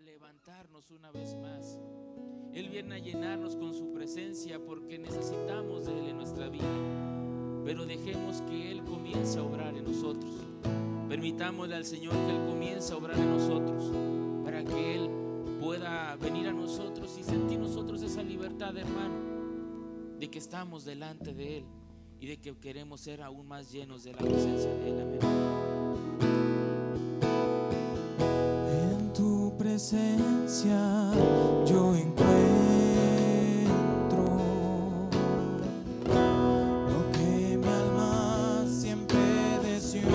levantarnos una vez más. Él viene a llenarnos con su presencia porque necesitamos de Él en nuestra vida. Pero dejemos que Él comience a obrar en nosotros. Permitámosle al Señor que Él comience a obrar en nosotros, para que Él pueda venir a nosotros y sentir nosotros esa libertad, hermano, de que estamos delante de Él y de que queremos ser aún más llenos de la presencia de Él. Amén. En tu presencia yo encuentro lo que mi alma siempre deseó.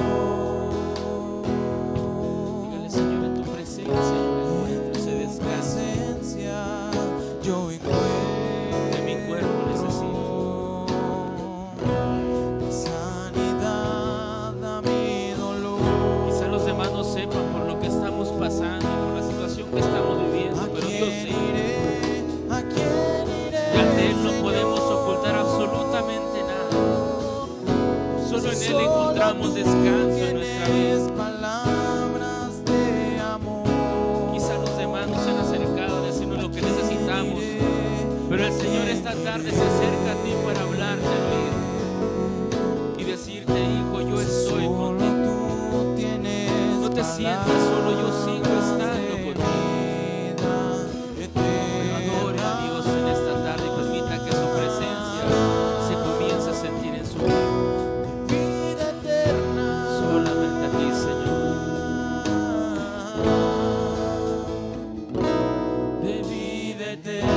Dígale, Señor, en tu presencia se descansa. Yo encuentro que mi cuerpo necesita sanidad a mi dolor. Quizá los demás no sepan por lo que estamos pasando, por la situación que estamos viviendo, pero Dios sí. ¿A quién iré? Y ante Él no podemos ocultar absolutamente nada. Solo en Él encontramos descanso en nuestra vida. Palabras de amor. Quizá los demás nos han acercado a decirnos lo que necesitamos, pero el Señor esta tarde se acerca a ti para hablarte al oído y decirte: hijo, yo estoy contigo. No te sientas solo, yo sigo estando contigo. Adore a Dios en esta tarde y permita que su presencia se comience a sentir en su vida. Vida eterna. Solamente a ti, Señor. De vida eterna.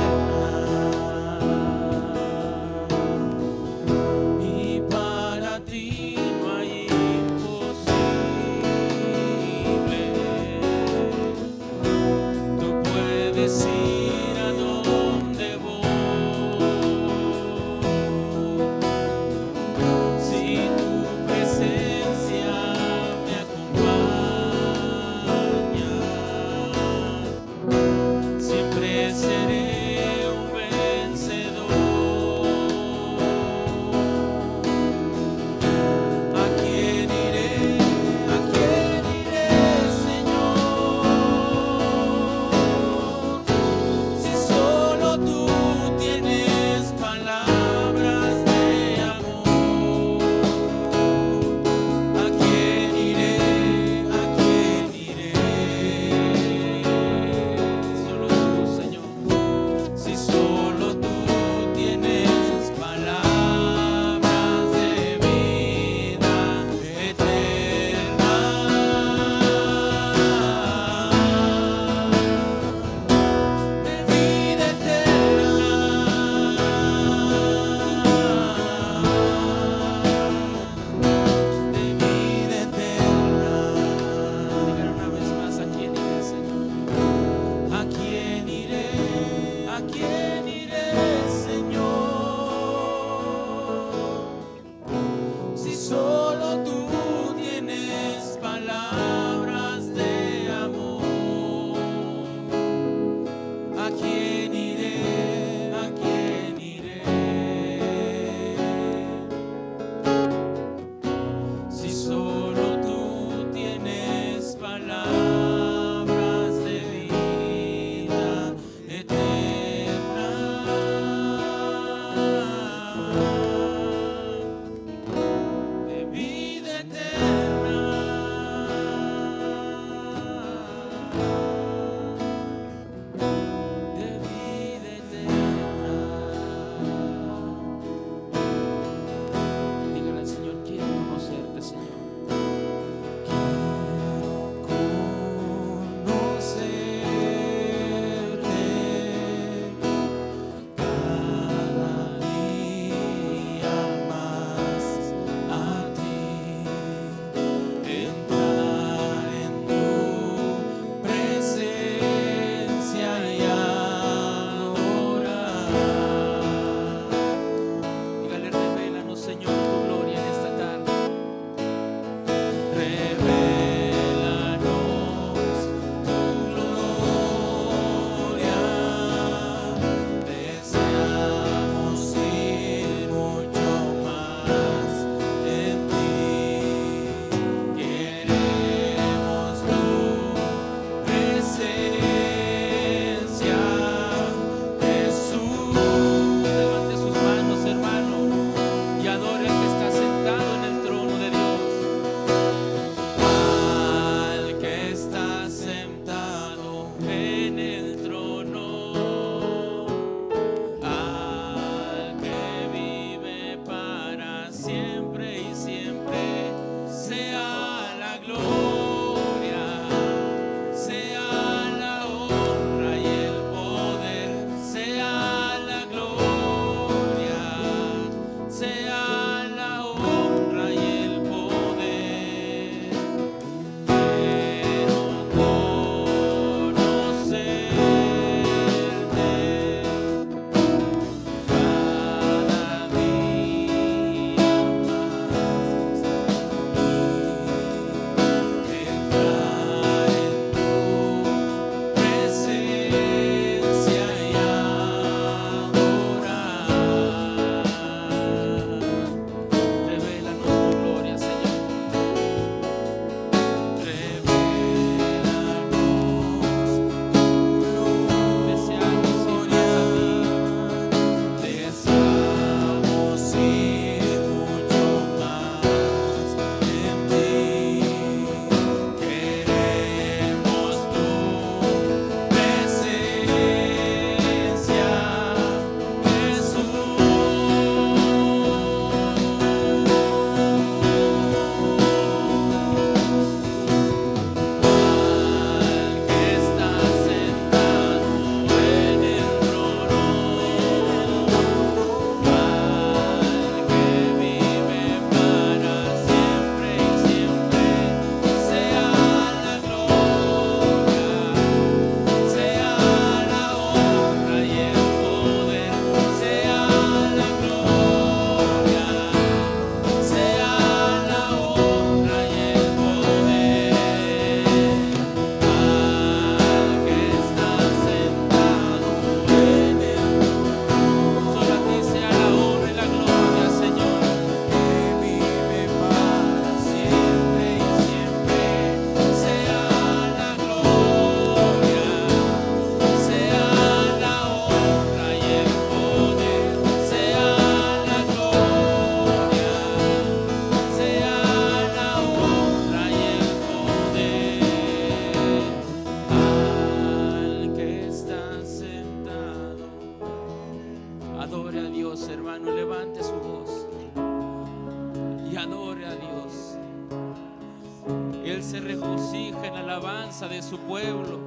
se regocija en la alabanza de su pueblo.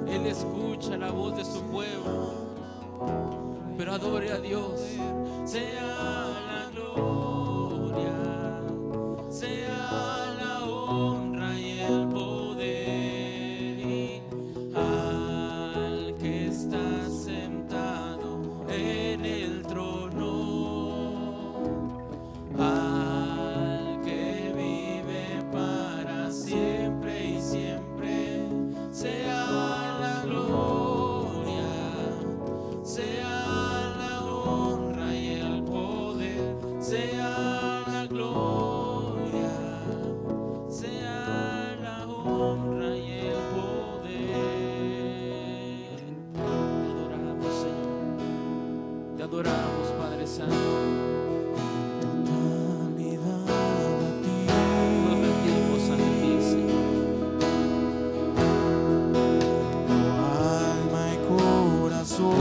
Él escucha la voz de su pueblo. Pero adore a Dios. Sea la gloria, sea la honra y el poder, y al que está sentado en el trono, al que vive para siempre y siempre, sea la gloria, sea la honra y el poder, sea la gloria, sea la honra y el poder. Te adoramos, Señor. Te adoramos, Padre Santo. Totalidad a ti. Nos rendimos ante ti, Señor. Alma y corazón.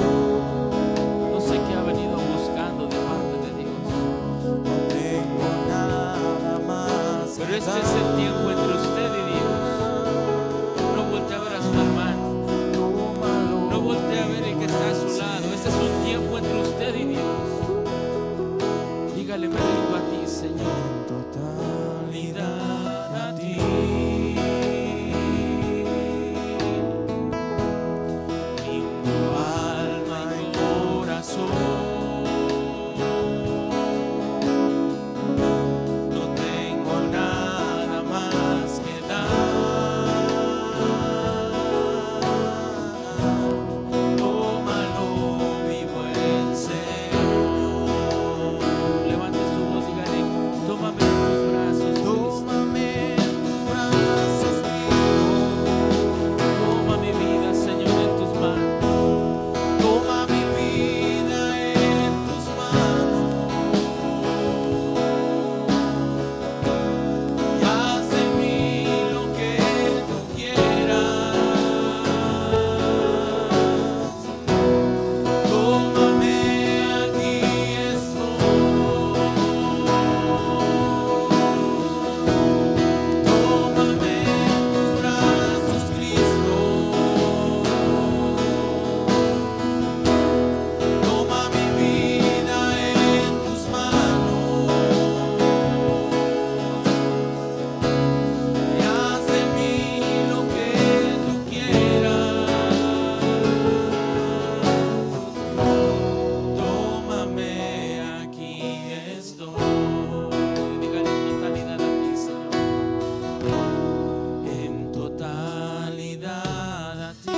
No sé qué ha venido buscando de parte de Dios, No tengo nada más. pero este es el tiempo entre usted y Dios. No voltee a ver a su hermano, no voltee a ver el que está a su lado. Este es un tiempo entre usted y Dios. Dígale, me rindo a ti, Señor. Totalidad a ti. Tu alma y corazón. No tengo nada más que dar. Tómalo, mi buen Señor. Levante su voz, dígale, tómame en tus brazos, Cristo. Tómame en tus brazos, Cristo. Toma mi vida, Señor, en tus manos. Toma mi vida en tus manos. Y haz de mí lo que tú quieras. Tómame, aquí estoy. Tómame en tus brazos, Cristo. Toma mi vida en tus manos. Y haz de mí lo que tú quieras. Tómame, aquí estoy. Dígale en totalidad a ti, Señor. En totalidad a ti.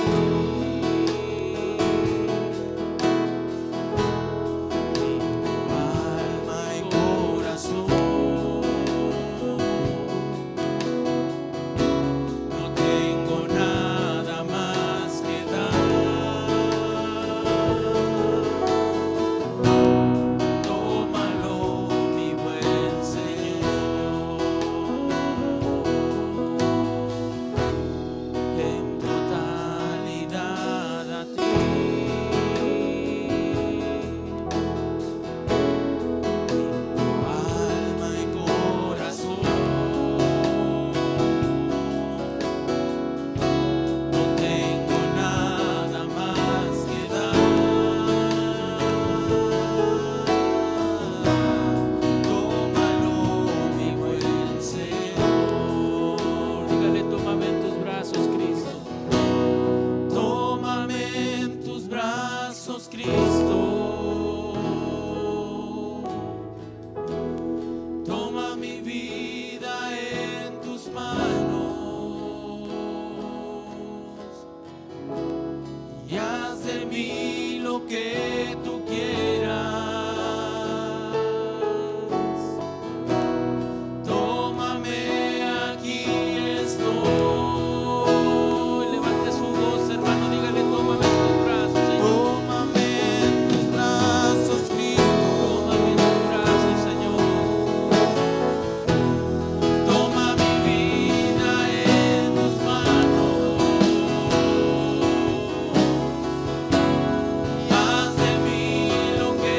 Alma y corazón. No tengo nada más que dar. Tómalo, mi buen Señor. En totalidad a ti. Alma y corazón. No tengo nada más que dar. Tómalo, mi buen Señor. Dígale, tómame en tus brazos, Cristo. Tómame en tus brazos, Cristo. Toma mi vida en tus manos. Y haz de mí lo que tú quieras. Tómame, aquí estoy. Levante su voz, hermano, dígale, tómame en tus brazos, Señor. Tómame en tus brazos, Cristo. Tómame en tus brazos, Señor. Toma mi vida en tus manos. Y haz de mí lo que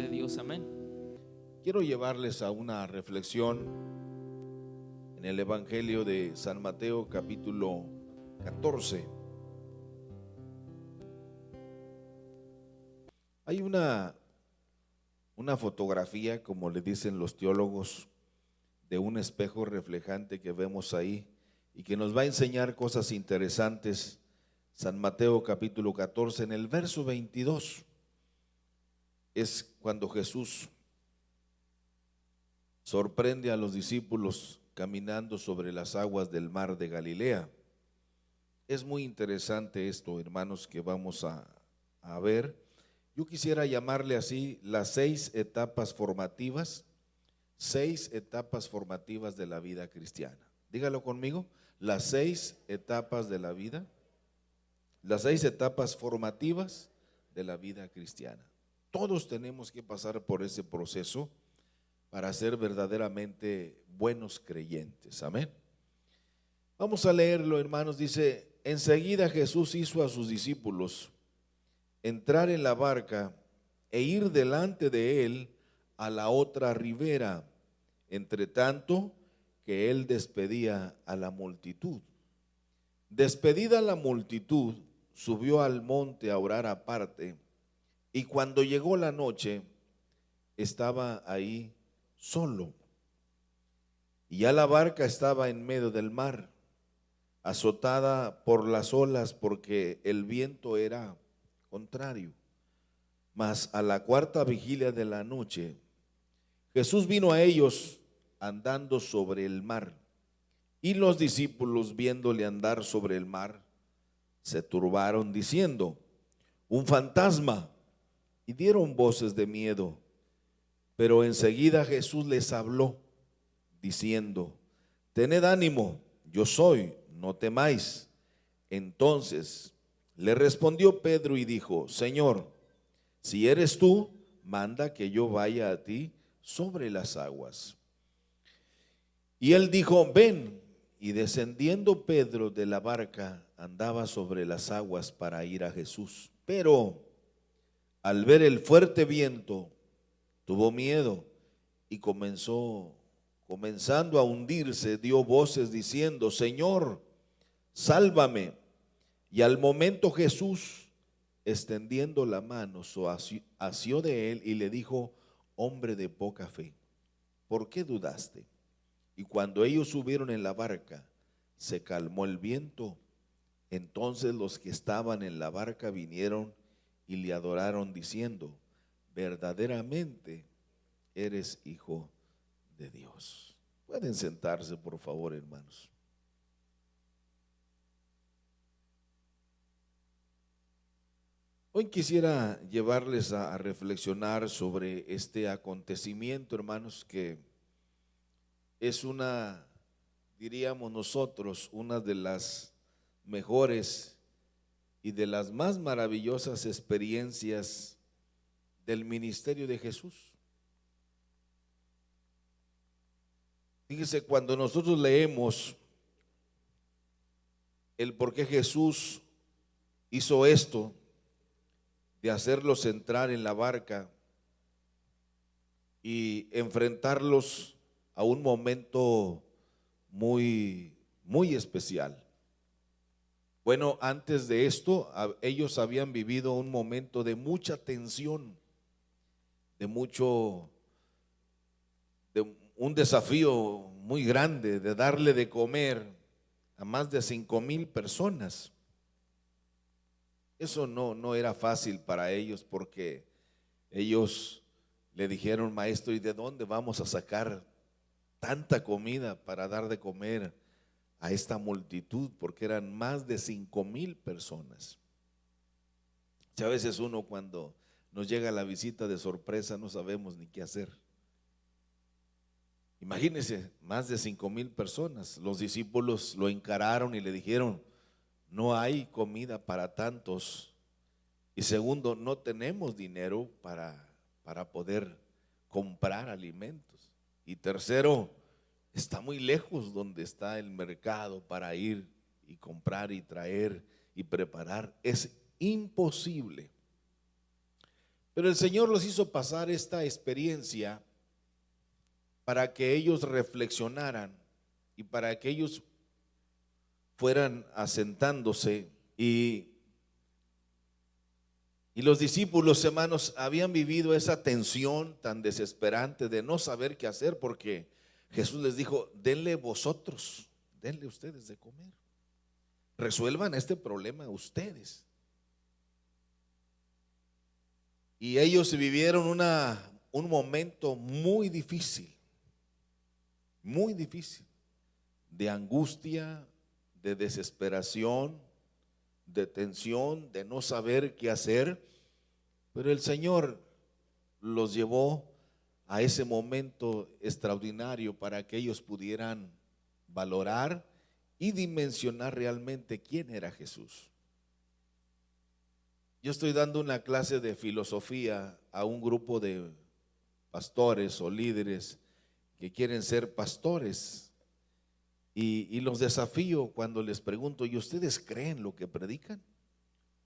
de Dios. Amén. Quiero llevarles a una reflexión en el Evangelio de San Mateo, capítulo 14. Hay una fotografía, como le dicen los teólogos, de un espejo reflejante que vemos ahí y que nos va a enseñar cosas interesantes. San Mateo capítulo 14, en el verso 22, es cuando Jesús sorprende a los discípulos caminando sobre las aguas del mar de Galilea. Es muy interesante esto, hermanos, que vamos a ver. Yo quisiera llamarle así las 6 etapas formativas, 6 etapas formativas de la vida cristiana. Dígalo conmigo, las 6 etapas de la vida, las 6 etapas formativas de la vida cristiana. Todos tenemos que pasar por ese proceso para ser verdaderamente buenos creyentes. Amén. Vamos a leerlo, hermanos. Dice: enseguida Jesús hizo a sus discípulos entrar en la barca e ir delante de él a la otra ribera, entre tanto que él despedía a la multitud. Despedida la multitud, subió al monte a orar aparte, y cuando llegó la noche, estaba ahí solo. Y ya la barca estaba en medio del mar, azotada por las olas, porque el viento era contrario. Mas a la 4ª vigilia de la noche, Jesús vino a ellos andando sobre el mar, y los discípulos, viéndole andar sobre el mar, se turbaron diciendo: un fantasma, y dieron voces de miedo. Pero enseguida Jesús les habló diciendo: tened ánimo, yo soy, no temáis. Entonces le respondió Pedro y dijo: Señor, si eres tú, manda que yo vaya a ti sobre las aguas. Y él dijo: ven. Y descendiendo Pedro de la barca, andaba sobre las aguas para ir a Jesús. Pero al ver el fuerte viento, tuvo miedo y comenzando a hundirse, dio voces diciendo: Señor, sálvame. Y al momento Jesús, extendiendo la mano, asió de él y le dijo: hombre de poca fe, ¿por qué dudaste? Y cuando ellos subieron en la barca, se calmó el viento. Entonces los que estaban en la barca vinieron y le adoraron diciendo: verdaderamente eres hijo de Dios. Pueden sentarse, por favor, hermanos. Hoy quisiera llevarles a reflexionar sobre este acontecimiento, hermanos, que es diríamos nosotros, una de las mejores y de las más maravillosas experiencias del ministerio de Jesús. Fíjese, cuando nosotros leemos el por qué Jesús hizo esto, de hacerlos entrar en la barca y enfrentarlos a un momento muy, muy especial. Bueno, antes de esto, ellos habían vivido un momento de mucha tensión, de un desafío muy grande de darle de comer a más de 5,000 personas. Eso no era fácil para ellos, porque ellos le dijeron: maestro, ¿y de dónde vamos a sacar tanta comida para dar de comer a esta multitud? Porque eran más de 5,000 personas. Y a veces uno, cuando nos llega la visita de sorpresa, no sabemos ni qué hacer. Imagínense, más de 5,000 personas. Los discípulos lo encararon y le dijeron: no hay comida para tantos, y segundo, no tenemos dinero para poder comprar alimentos, y tercero, está muy lejos donde está el mercado para ir y comprar y traer y preparar. Es imposible. Pero el Señor los hizo pasar esta experiencia para que ellos reflexionaran y para que ellos fueran asentándose. Y los discípulos, hermanos, habían vivido esa tensión tan desesperante de no saber qué hacer, porque Jesús les dijo: denle vosotros, denle ustedes de comer, resuelvan este problema ustedes. Y ellos vivieron un momento muy difícil, de angustia, de desesperación, de tensión, de no saber qué hacer. Pero el Señor los llevó a ese momento extraordinario para que ellos pudieran valorar y dimensionar realmente quién era Jesús. Yo estoy dando una clase de filosofía a un grupo de pastores o líderes que quieren ser pastores, y los desafío cuando les pregunto: ¿y ustedes creen lo que predican?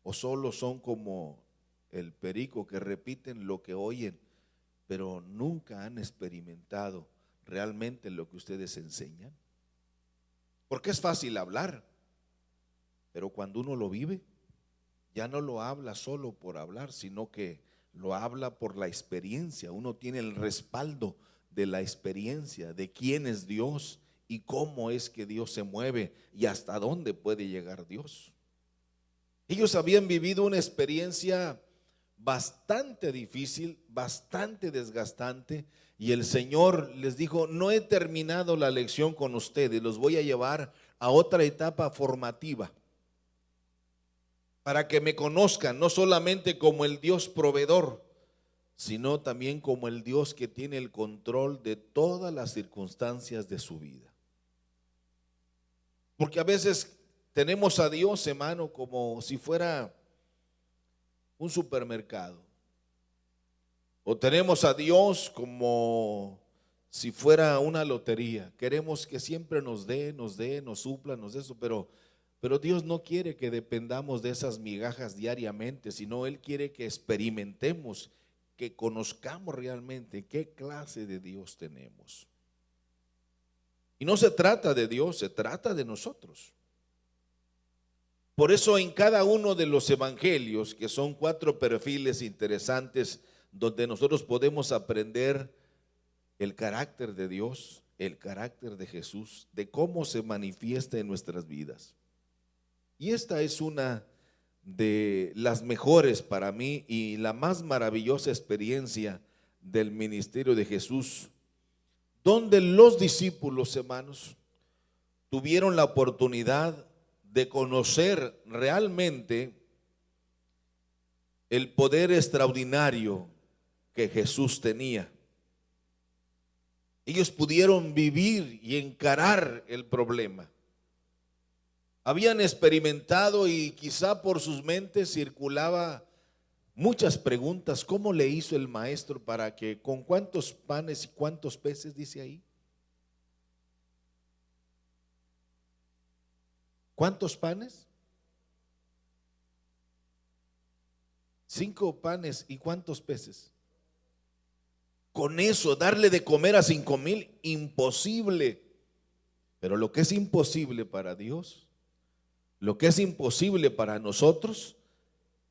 ¿O solo son como el perico que repiten lo que oyen, pero nunca han experimentado realmente lo que ustedes enseñan? Porque es fácil hablar, pero cuando uno lo vive, ya no lo habla solo por hablar, sino que lo habla por la experiencia. Uno tiene el respaldo de la experiencia de quién es Dios y cómo es que Dios se mueve y hasta dónde puede llegar Dios. Ellos habían vivido una experiencia bastante difícil, bastante desgastante, y el Señor les dijo: no he terminado la lección con ustedes, los voy a llevar a otra etapa formativa, para que me conozcan no solamente como el Dios proveedor, sino también como el Dios que tiene el control de todas las circunstancias de su vida. Porque a veces tenemos a Dios, hermano, como si fuera un supermercado, o tenemos a Dios como si fuera una lotería. Queremos que siempre nos dé, nos supla, nos dé eso, pero Dios no quiere que dependamos de esas migajas diariamente, sino Él quiere que experimentemos, que conozcamos realmente qué clase de Dios tenemos. Y no se trata de Dios, se trata de nosotros. Por eso en cada uno de los evangelios, que son 4 perfiles interesantes, donde nosotros podemos aprender el carácter de Dios, el carácter de Jesús, de cómo se manifiesta en nuestras vidas. Y esta es una de las mejores para mí y la más maravillosa experiencia del ministerio de Jesús, donde los discípulos, hermanos, tuvieron la oportunidad de conocer realmente el poder extraordinario que Jesús tenía. Ellos pudieron vivir y encarar el problema. Habían experimentado, y quizá por sus mentes circulaba muchas preguntas. ¿Cómo le hizo el maestro para que, con cuántos panes y cuántos peces dice ahí? ¿Cuántos panes? 5 panes y cuántos peces. Con eso darle de comer a 5,000, imposible. Pero lo que es imposible para Dios, lo que es imposible para nosotros,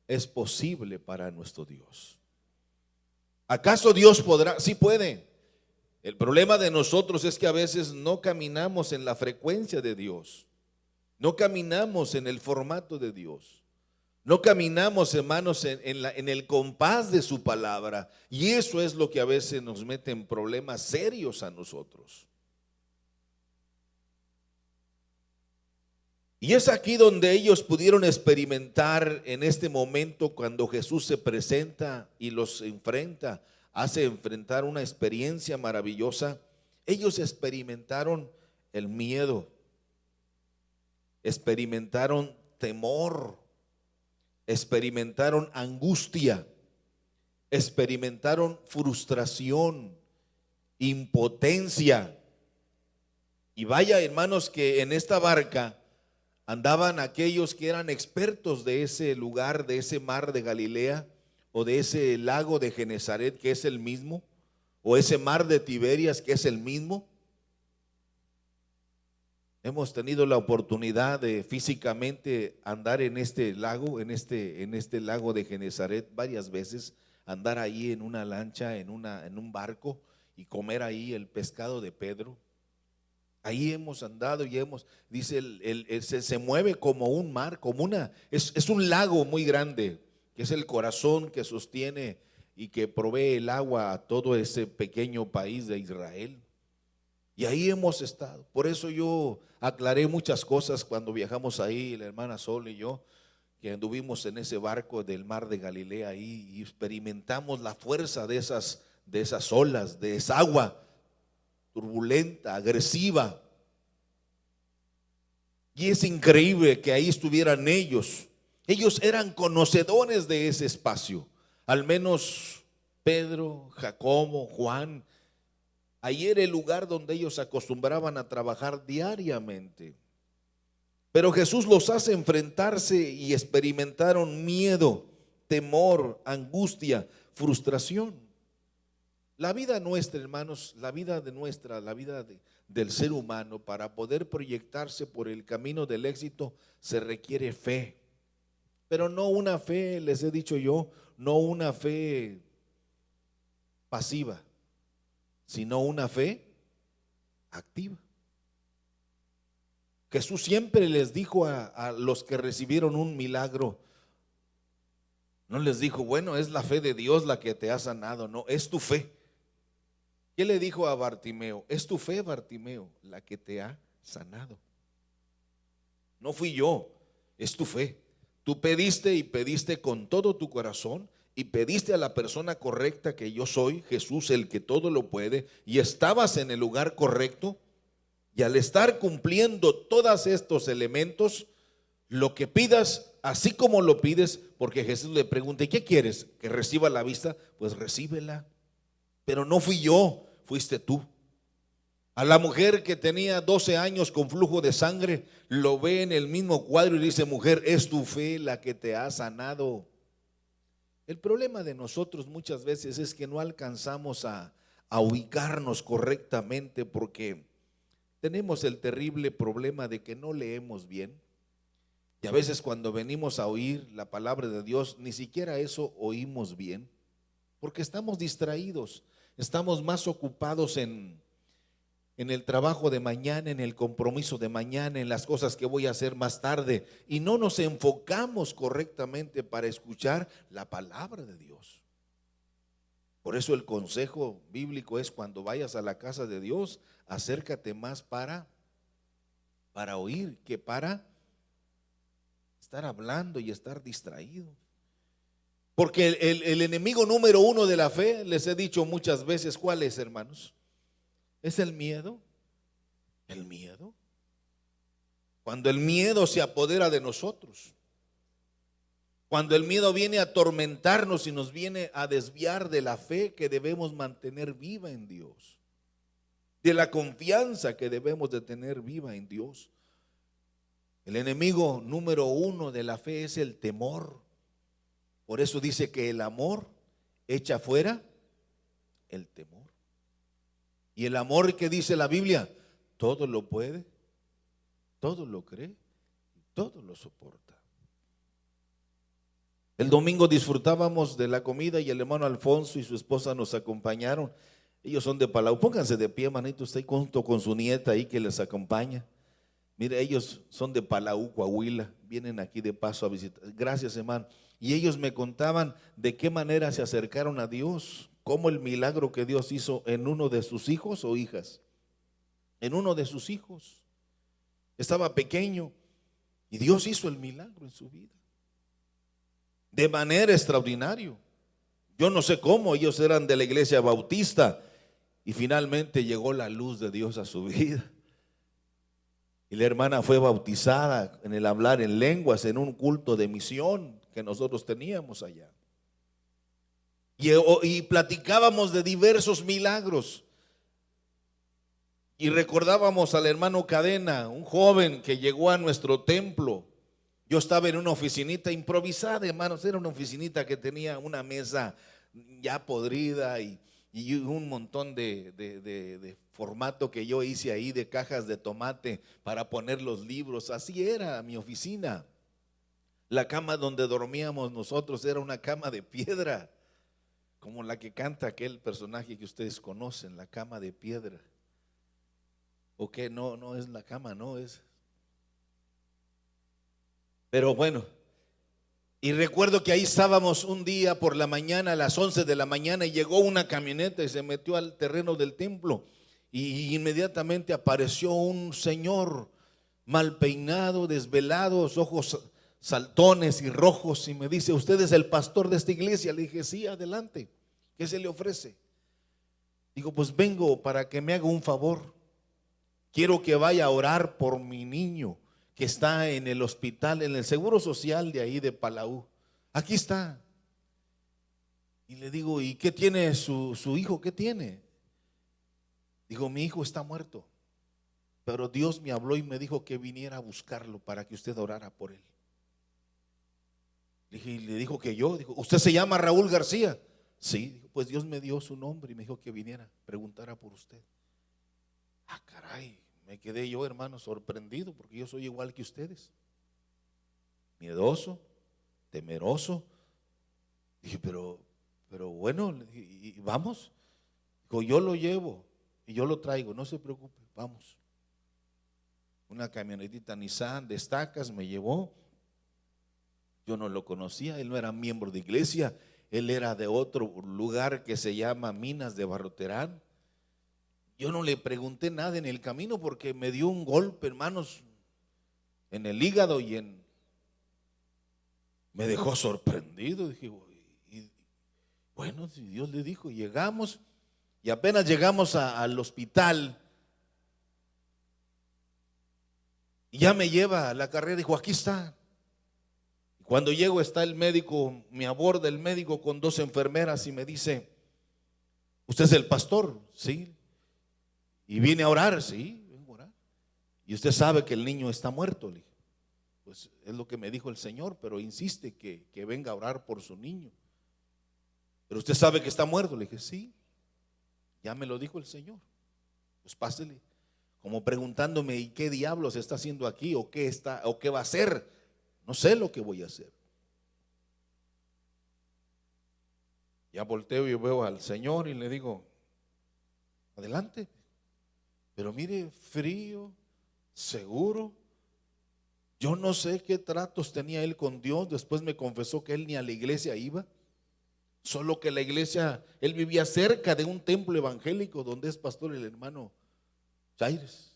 es posible para nuestro Dios. ¿Acaso Dios podrá? Sí puede. El problema de nosotros es que a veces no caminamos en la frecuencia de Dios, no caminamos en el formato de Dios, no caminamos, hermanos, en el compás de su palabra, y eso es lo que a veces nos mete en problemas serios a nosotros. Y es aquí donde ellos pudieron experimentar en este momento, cuando Jesús se presenta y los enfrenta, hace enfrentar una experiencia maravillosa. Ellos experimentaron el miedo, experimentaron temor, experimentaron angustia, experimentaron frustración, impotencia. Y vaya, hermanos, que en esta barca andaban aquellos que eran expertos de ese lugar, de ese mar de Galilea, o de ese lago de Genesaret que es el mismo, o ese mar de Tiberias que es el mismo? Hemos tenido la oportunidad de físicamente andar en este lago, en este lago de Genesaret varias veces, andar ahí en una lancha, en un barco y comer ahí el pescado de Pedro. Ahí hemos andado y dice, se mueve como un mar, es un lago muy grande, que es el corazón que sostiene y que provee el agua a todo ese pequeño país de Israel. Y ahí hemos estado. Por eso yo aclaré muchas cosas cuando viajamos ahí, la hermana Sol y yo, que anduvimos en ese barco del mar de Galilea ahí y experimentamos la fuerza de esas olas, de esa agua turbulenta, agresiva. Y es increíble que ahí estuvieran ellos. Ellos eran conocedores de ese espacio, al menos Pedro, Jacobo, Juan. Ahí era el lugar donde ellos acostumbraban a trabajar diariamente. Pero Jesús los hace enfrentarse y experimentaron miedo, temor, angustia, frustración. La vida nuestra, hermanos, la vida del ser humano, para poder proyectarse por el camino del éxito, se requiere fe. Pero no una fe, les he dicho yo, no una fe pasiva, sino una fe activa. Jesús siempre les dijo a los que recibieron un milagro, no les dijo, bueno, es la fe de Dios la que te ha sanado, no, es tu fe. ¿Qué le dijo a Bartimeo? Es tu fe, Bartimeo, la que te ha sanado. No fui yo, es tu fe. Tú pediste y pediste con todo tu corazón y pediste a la persona correcta, que yo soy, Jesús, el que todo lo puede, y estabas en el lugar correcto. Y al estar cumpliendo todos estos elementos, lo que pidas, así como lo pides, porque Jesús le pregunta, ¿y qué quieres? ¿Que reciba la vista? Pues recíbela. Pero no fui yo, fuiste tú. A la mujer que tenía 12 años con flujo de sangre, lo ve en el mismo cuadro y dice, mujer, es tu fe la que te ha sanado. El problema de nosotros muchas veces es que no alcanzamos a ubicarnos correctamente, porque tenemos el terrible problema de que no leemos bien. Y a veces cuando venimos a oír la palabra de Dios, ni siquiera eso oímos bien, porque estamos distraídos, estamos más ocupados en el trabajo de mañana, en el compromiso de mañana, en las cosas que voy a hacer más tarde, y no nos enfocamos correctamente para escuchar la palabra de Dios. Por eso el consejo bíblico es, cuando vayas a la casa de Dios, acércate más para oír que para estar hablando y estar distraído. Porque el enemigo número uno de la fe, les he dicho muchas veces, ¿cuál es, hermanos? Es el miedo. El miedo. Cuando el miedo se apodera de nosotros, cuando el miedo viene a atormentarnos y nos viene a desviar de la fe que debemos mantener viva en Dios, de la confianza que debemos de tener viva en Dios. El enemigo número uno de la fe es el temor. Por eso dice que el amor echa fuera el temor. Y el amor, que dice la Biblia, todo lo puede, todo lo cree, todo lo soporta. El domingo disfrutábamos de la comida y el hermano Alfonso y su esposa nos acompañaron. Ellos son de Palau. Pónganse de pie, manito, usted junto con su nieta ahí que les acompaña. Mire, ellos son de Palau, Coahuila, vienen aquí de paso a visitar. Gracias, hermano. Y ellos me contaban de qué manera se acercaron a Dios, cómo el milagro que Dios hizo en uno de sus hijos o hijas. En uno de sus hijos. Estaba pequeño y Dios hizo el milagro en su vida. De manera extraordinaria. Yo no sé cómo, ellos eran de la iglesia bautista y finalmente llegó la luz de Dios a su vida. Y la hermana fue bautizada en el hablar en lenguas en un culto de misión que nosotros teníamos allá. Y platicábamos de diversos milagros. Y recordábamos al hermano Cadena, un joven que llegó a nuestro templo Yo estaba en una oficinita improvisada, hermanos, era una oficinita que tenía una mesa ya podrida y un montón de formato que yo hice ahí de cajas de tomate para poner los libros. Así era mi oficina. La cama donde dormíamos nosotros era una cama de piedra, como la que canta aquel personaje que ustedes conocen, la cama de piedra. ¿O qué? No, no es la cama, no es. Pero bueno, y recuerdo que ahí estábamos un día por la mañana, a las 11 de la mañana, y llegó una camioneta y se metió al terreno del templo. Y inmediatamente apareció un señor mal peinado, desvelado, ojos saltones y rojos, y me dice: ¿usted es el pastor de esta iglesia? Le dije: sí, adelante, ¿qué se le ofrece? Digo: pues vengo para que me haga un favor. Quiero que vaya a orar por mi niño que está en el hospital, en el seguro social de ahí de Palau. Aquí está. Y le digo: ¿y qué tiene su hijo? ¿Qué tiene? Digo: mi hijo está muerto, pero Dios me habló y me dijo que viniera a buscarlo para que usted orara por él. Y le dijo que yo, dijo: ¿usted se llama Raúl García? Sí. Dijo: pues Dios me dio su nombre y me dijo que viniera, preguntara por usted. Ah, caray. Me quedé yo, hermano, sorprendido, porque yo soy igual que ustedes, miedoso, temeroso. Dije: pero bueno, y vamos. Dijo: yo lo llevo y yo lo traigo, no se preocupe, vamos. Una camionetita Nissan de estacas me llevó. Yo no lo conocía, él no era miembro de iglesia, él era de otro lugar que se llama Minas de Barroterán. Yo no le pregunté nada en el camino porque me dio un golpe, hermanos, en el hígado me dejó sorprendido. Dije: y bueno, si Dios le dijo, llegamos, y apenas llegamos al hospital, y ya me lleva a la carrera. Dijo: aquí está. Y cuando llego está el médico, me aborda el médico con dos enfermeras y me dice: ¿usted es el pastor? Sí. ¿Y viene a orar? Sí, vengo a orar. ¿Y usted sabe que el niño está muerto? Le dije: pues es lo que me dijo el Señor, pero insiste que venga a orar por su niño. ¿Pero usted sabe que está muerto? Le dije: sí, ya me lo dijo el Señor. Pues pásele, como preguntándome: ¿y qué diablos está haciendo aquí? ¿O qué va a hacer? No sé lo que voy a hacer. Ya volteo y veo al Señor y le digo: adelante. Pero mire, frío, seguro. Yo no sé qué tratos tenía él con Dios. Después me confesó que él ni a la iglesia iba. Solo que la iglesia, él vivía cerca de un templo evangélico donde es pastor el hermano Chaires.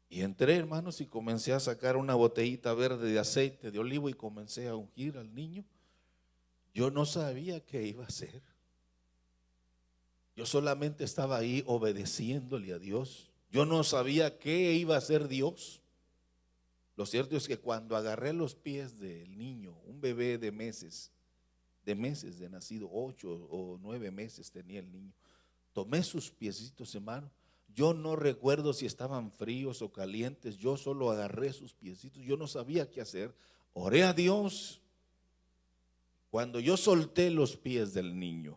Y entré, hermanos, y comencé a sacar una botellita verde de aceite de olivo y comencé a ungir al niño. Yo no sabía qué iba a hacer. Yo solamente estaba ahí obedeciéndole a Dios. Yo no sabía qué iba a hacer Dios. Lo cierto es que cuando agarré los pies del niño, un bebé de meses de nacido, 8 o 9 meses tenía el niño, tomé sus piecitos, hermano. Yo no recuerdo si estaban fríos o calientes, yo solo agarré sus piecitos, yo no sabía qué hacer. Oré a Dios. Cuando yo solté los pies del niño,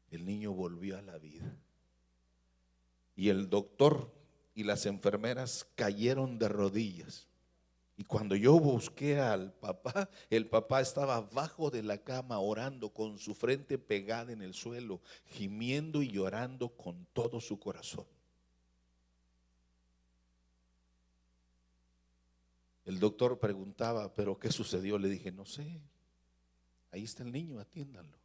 el niño volvió a la vida. Y el doctor y las enfermeras cayeron de rodillas. Y cuando yo busqué al papá, el papá estaba abajo de la cama orando con su frente pegada en el suelo, gimiendo y llorando con todo su corazón. El doctor preguntaba: ¿pero qué sucedió? Le dije: no sé, ahí está el niño, atiéndanlo.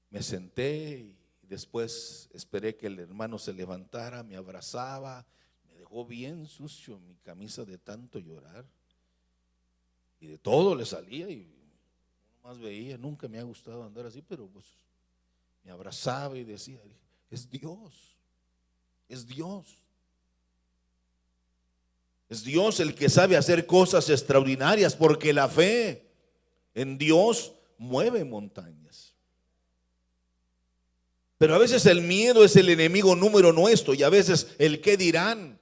Me senté y después esperé que el hermano se levantara, me abrazaba, me dejó bien sucio mi camisa de tanto llorar. Y de todo le salía y uno más veía. Nunca me ha gustado andar así, pero pues me abrazaba y decía: es Dios, es Dios. Es Dios el que sabe hacer cosas extraordinarias, porque la fe en Dios mueve montañas. Pero a veces el miedo es el enemigo número nuestro, y a veces el qué dirán,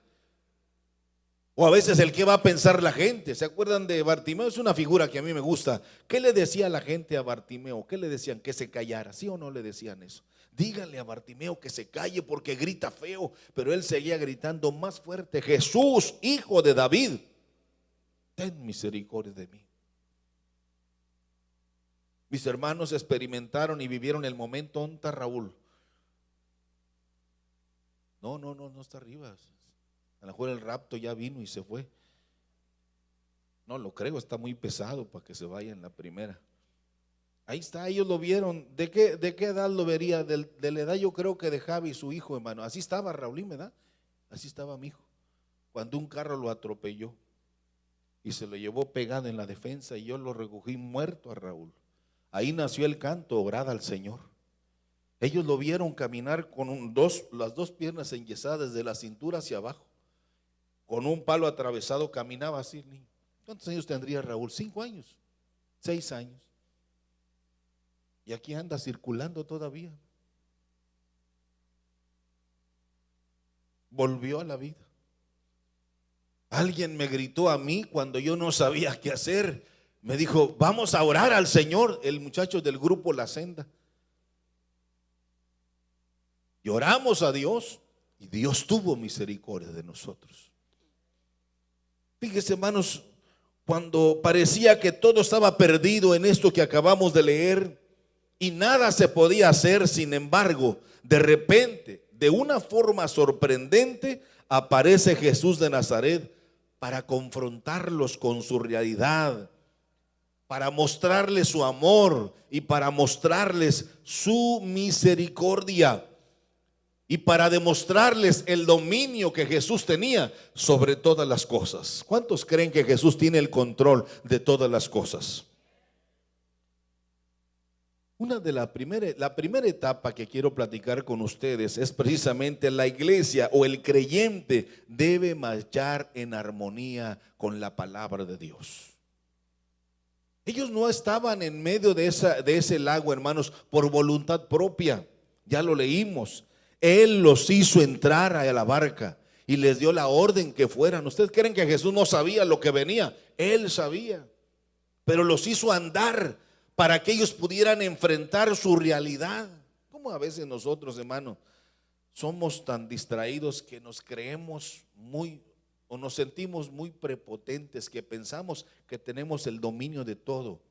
o a veces el qué va a pensar la gente. ¿Se acuerdan de Bartimeo? Es una figura que a mí me gusta. ¿Qué le decía la gente a Bartimeo? ¿Qué le decían? Que se callara. ¿Sí o no le decían eso? Díganle a Bartimeo que se calle porque grita feo. Pero él seguía gritando más fuerte: Jesús, hijo de David, ten misericordia de mí. Mis hermanos experimentaron y vivieron el momento. ¿Dónde está Raúl? No está arriba. A lo mejor el rapto ya vino y se fue. No lo creo, está muy pesado para que se vaya en la primera. Ahí está, ellos lo vieron. ¿De qué edad lo vería? De la edad, yo creo que de Javi, su hijo, hermano. Así estaba Raúl, ¿verdad? Así estaba mi hijo. Cuando un carro lo atropelló y se lo llevó pegado en la defensa, y yo lo recogí muerto a Raúl. Ahí nació el canto, orad al Señor. Ellos lo vieron caminar con las dos piernas enyesadas de la cintura hacia abajo, con un palo atravesado, caminaba así. ¿Cuántos años tendría Raúl? 5 años, 6 años. Y aquí anda circulando todavía. Volvió a la vida. Alguien me gritó a mí cuando yo no sabía qué hacer. Me dijo: vamos a orar al Señor. El muchacho del grupo La Senda. Y oramos a Dios, y Dios tuvo misericordia de nosotros. Fíjese, hermanos, cuando parecía que todo estaba perdido en esto que acabamos de leer y nada se podía hacer, sin embargo, de repente, de una forma sorprendente, aparece Jesús de Nazaret para confrontarlos con su realidad, para mostrarles su amor y para mostrarles su misericordia, y para demostrarles el dominio que Jesús tenía sobre todas las cosas. ¿Cuántos creen que Jesús tiene el control de todas las cosas? La primera etapa que quiero platicar con ustedes es precisamente: la iglesia o el creyente debe marchar en armonía con la palabra de Dios. Ellos no estaban en medio de ese lago, hermanos, por voluntad propia. Ya lo leímos. Él los hizo entrar a la barca y les dio la orden que fueran. ¿Ustedes creen que Jesús no sabía lo que venía? Él sabía, pero los hizo andar para que ellos pudieran enfrentar su realidad. Como a veces nosotros, hermano, somos tan distraídos que nos creemos o nos sentimos muy prepotentes, que pensamos que tenemos el dominio de todo.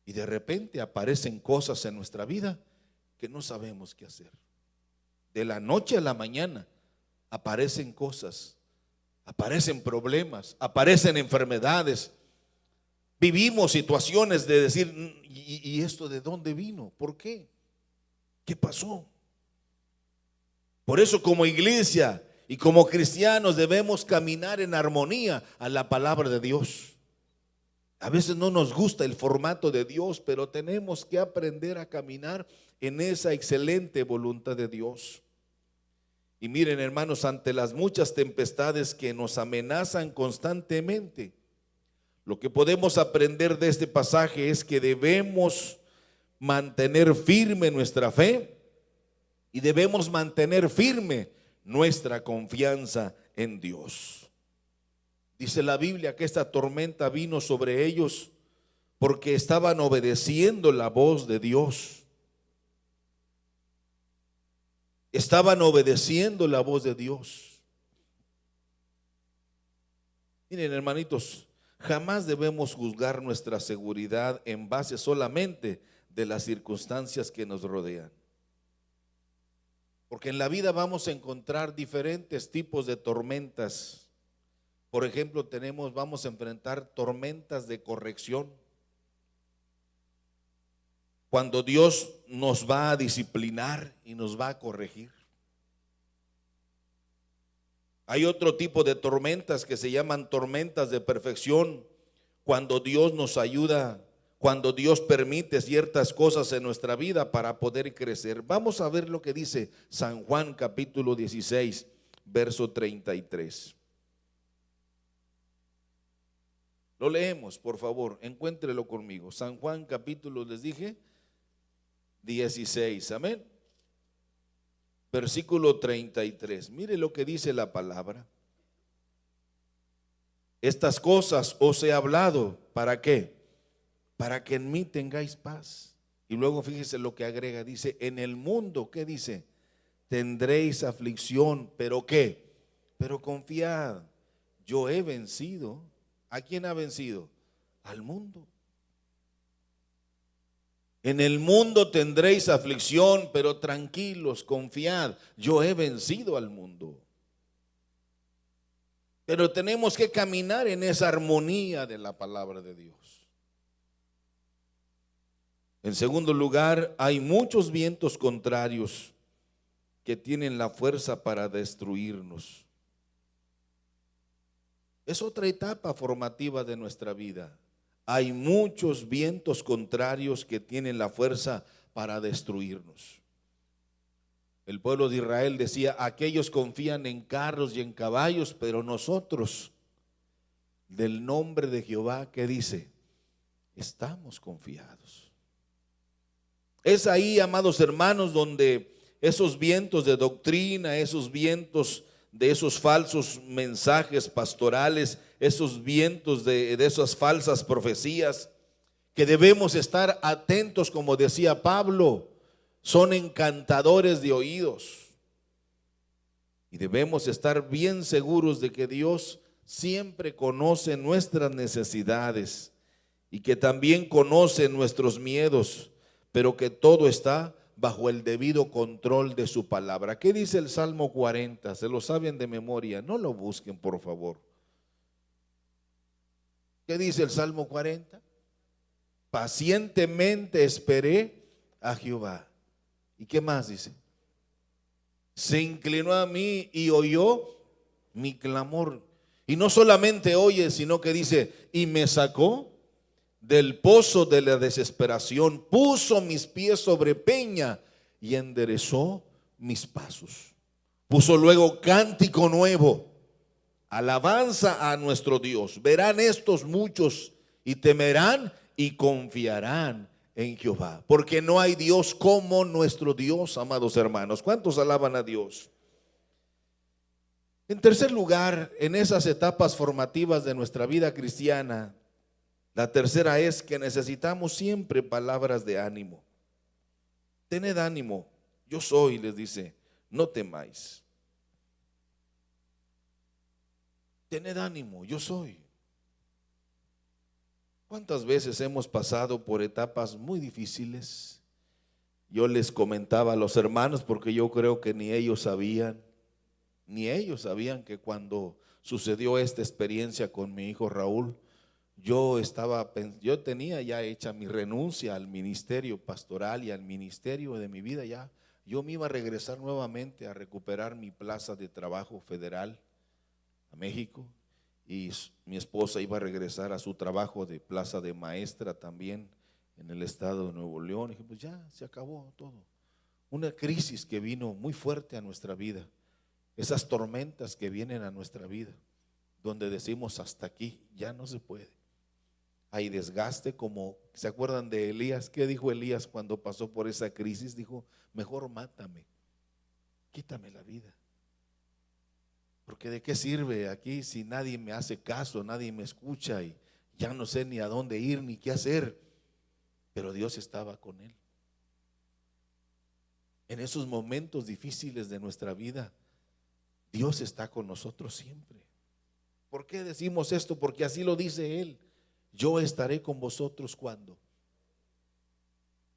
Y de repente aparecen cosas en nuestra vida que no sabemos qué hacer. De la noche a la mañana aparecen cosas, aparecen problemas, aparecen enfermedades. Vivimos situaciones de decir: ¿y esto de dónde vino? ¿Por qué? ¿Qué pasó? Por eso, como iglesia y como cristianos, debemos caminar en armonía a la palabra de Dios. A veces no nos gusta el formato de Dios, pero tenemos que aprender a caminar en esa excelente voluntad de Dios. Y miren, hermanos, ante las muchas tempestades que nos amenazan constantemente, lo que podemos aprender de este pasaje es que debemos mantener firme nuestra fe y debemos mantener firme nuestra confianza en Dios. Dice la Biblia que esta tormenta vino sobre ellos porque estaban obedeciendo la voz de Dios. Estaban obedeciendo la voz de Dios. Miren, hermanitos, jamás debemos juzgar nuestra seguridad en base solamente de las circunstancias que nos rodean. Porque en la vida vamos a encontrar diferentes tipos de tormentas. Por ejemplo, vamos a enfrentar tormentas de corrección. Cuando Dios nos va a disciplinar y nos va a corregir. Hay otro tipo de tormentas que se llaman tormentas de perfección. Cuando Dios nos ayuda, cuando Dios permite ciertas cosas en nuestra vida para poder crecer. Vamos a ver lo que dice San Juan capítulo 16, verso 33. Lo leemos, por favor, encuéntrelo conmigo. San Juan capítulo, les dije, 16, amén. Versículo 33, mire lo que dice la palabra. Estas cosas os he hablado, ¿para qué? Para que en mí tengáis paz. Y luego fíjese lo que agrega, dice, en el mundo, ¿qué dice? Tendréis aflicción, ¿pero qué? Pero confiad, yo he vencido. ¿A quién ha vencido? Al mundo. En el mundo tendréis aflicción, pero tranquilos, confiad, yo he vencido al mundo. Pero tenemos que caminar en esa armonía de la palabra de Dios. En segundo lugar, hay muchos vientos contrarios que tienen la fuerza para destruirnos. Es otra etapa formativa de nuestra vida. Hay muchos vientos contrarios que tienen la fuerza para destruirnos. El pueblo de Israel decía, aquellos confían en carros y en caballos, pero nosotros, del nombre de Jehová, ¿qué dice? Estamos confiados. Es ahí, amados hermanos, donde esos vientos de doctrina, esos vientos de esos falsos mensajes pastorales, esos vientos de esas falsas profecías, que debemos estar atentos, como decía Pablo, son encantadores de oídos. Y debemos estar bien seguros de que Dios siempre conoce nuestras necesidades y que también conoce nuestros miedos, pero que todo está bajo el debido control de su palabra. ¿Qué dice el Salmo 40? ¿Se lo saben de memoria? No lo busquen, por favor. ¿Qué dice el Salmo 40? Pacientemente esperé a Jehová. ¿Y qué más dice? Se inclinó a mí y oyó mi clamor. Y no solamente oye, sino que dice, y me sacó del pozo de la desesperación, puso mis pies sobre peña y enderezó mis pasos. Puso luego cántico nuevo, alabanza a nuestro Dios. Verán estos muchos y temerán y confiarán en Jehová, porque no hay Dios como nuestro Dios, amados hermanos. ¿Cuántos alaban a Dios? En tercer lugar, en esas etapas formativas de nuestra vida cristiana, la tercera es que necesitamos siempre palabras de ánimo. Tened ánimo, yo soy, les dice, no temáis. Tened ánimo, yo soy. ¿Cuántas veces hemos pasado por etapas muy difíciles? Yo les comentaba a los hermanos, porque yo creo que ni ellos sabían que cuando sucedió esta experiencia con mi hijo Raúl, yo tenía ya hecha mi renuncia al ministerio pastoral y al ministerio de mi vida ya. Yo me iba a regresar nuevamente a recuperar mi plaza de trabajo federal a México, y mi esposa iba a regresar a su trabajo de plaza de maestra también en el estado de Nuevo León. Y dije, pues ya se acabó todo. Una crisis que vino muy fuerte a nuestra vida, esas tormentas que vienen a nuestra vida, donde decimos hasta aquí, ya no se puede. Hay desgaste, como ¿se acuerdan de Elías? ¿Qué dijo Elías cuando pasó por esa crisis? Dijo, mejor mátame, quítame la vida, porque de qué sirve aquí si nadie me hace caso, nadie me escucha y ya no sé ni a dónde ir ni qué hacer. Pero Dios estaba con él. En esos momentos difíciles de nuestra vida, Dios está con nosotros siempre. ¿Por qué decimos esto? Porque así lo dice Él. Yo estaré con vosotros cuando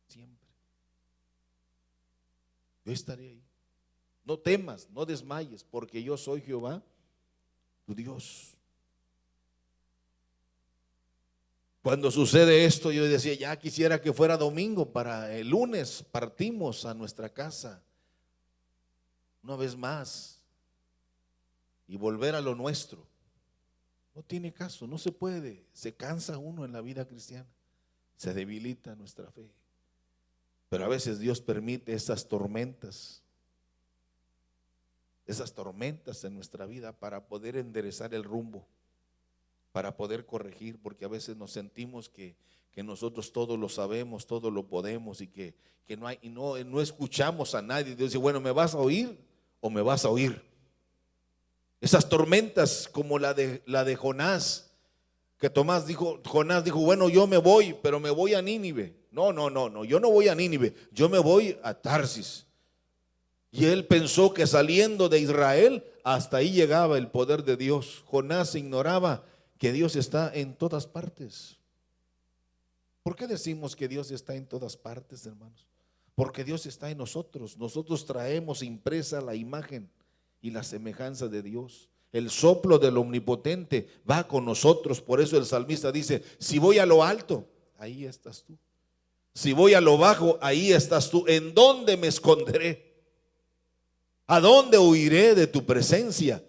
siempre. Yo estaré ahí. No temas, no desmayes, porque yo soy Jehová, tu Dios. Cuando sucede esto, yo decía, ya quisiera que fuera domingo, para el lunes partimos a nuestra casa una vez más y volver a lo nuestro. No tiene caso, no se puede. Se cansa uno en la vida cristiana, se debilita nuestra fe. Pero a veces Dios permite esas tormentas en nuestra vida para poder enderezar el rumbo, para poder corregir, porque a veces nos sentimos que que nosotros todo lo sabemos, todo lo podemos y que no escuchamos a nadie. Dios dice, bueno, ¿me vas a oír o me vas a oír? Esas tormentas como la de Jonás, que Jonás dijo, bueno, yo me voy, pero me voy a Nínive. No, yo no voy a Nínive, yo me voy a Tarsis. Y él pensó que saliendo de Israel, hasta ahí llegaba el poder de Dios. Jonás ignoraba que Dios está en todas partes. ¿Por qué decimos que Dios está en todas partes, hermanos? Porque Dios está en nosotros. Nosotros traemos impresa la imagen y la semejanza de Dios. El soplo del Omnipotente va con nosotros. Por eso el salmista dice, si voy a lo alto, ahí estás tú. Si voy a lo bajo, ahí estás tú. ¿En dónde me esconderé? ¿A dónde huiré de tu presencia?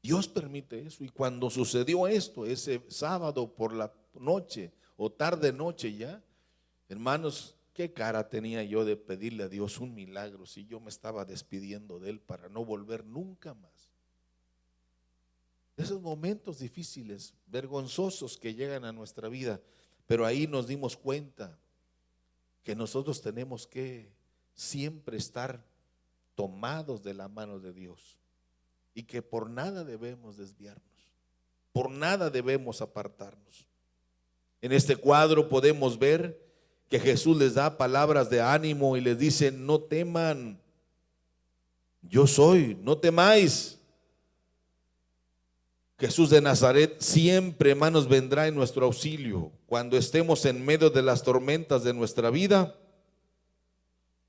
Dios permite eso. Y cuando sucedió esto, ese sábado por la noche o tarde noche ya, hermanos, ¿qué cara tenía yo de pedirle a Dios un milagro si yo me estaba despidiendo de Él para no volver nunca más? Esos momentos difíciles, vergonzosos que llegan a nuestra vida, pero ahí nos dimos cuenta que nosotros tenemos que siempre estar tomados de la mano de Dios y que por nada debemos desviarnos, por nada debemos apartarnos. En este cuadro podemos ver que Jesús les da palabras de ánimo y les dice, no teman, yo soy, no temáis. Jesús de Nazaret siempre, hermanos, vendrá en nuestro auxilio. Cuando estemos en medio de las tormentas de nuestra vida,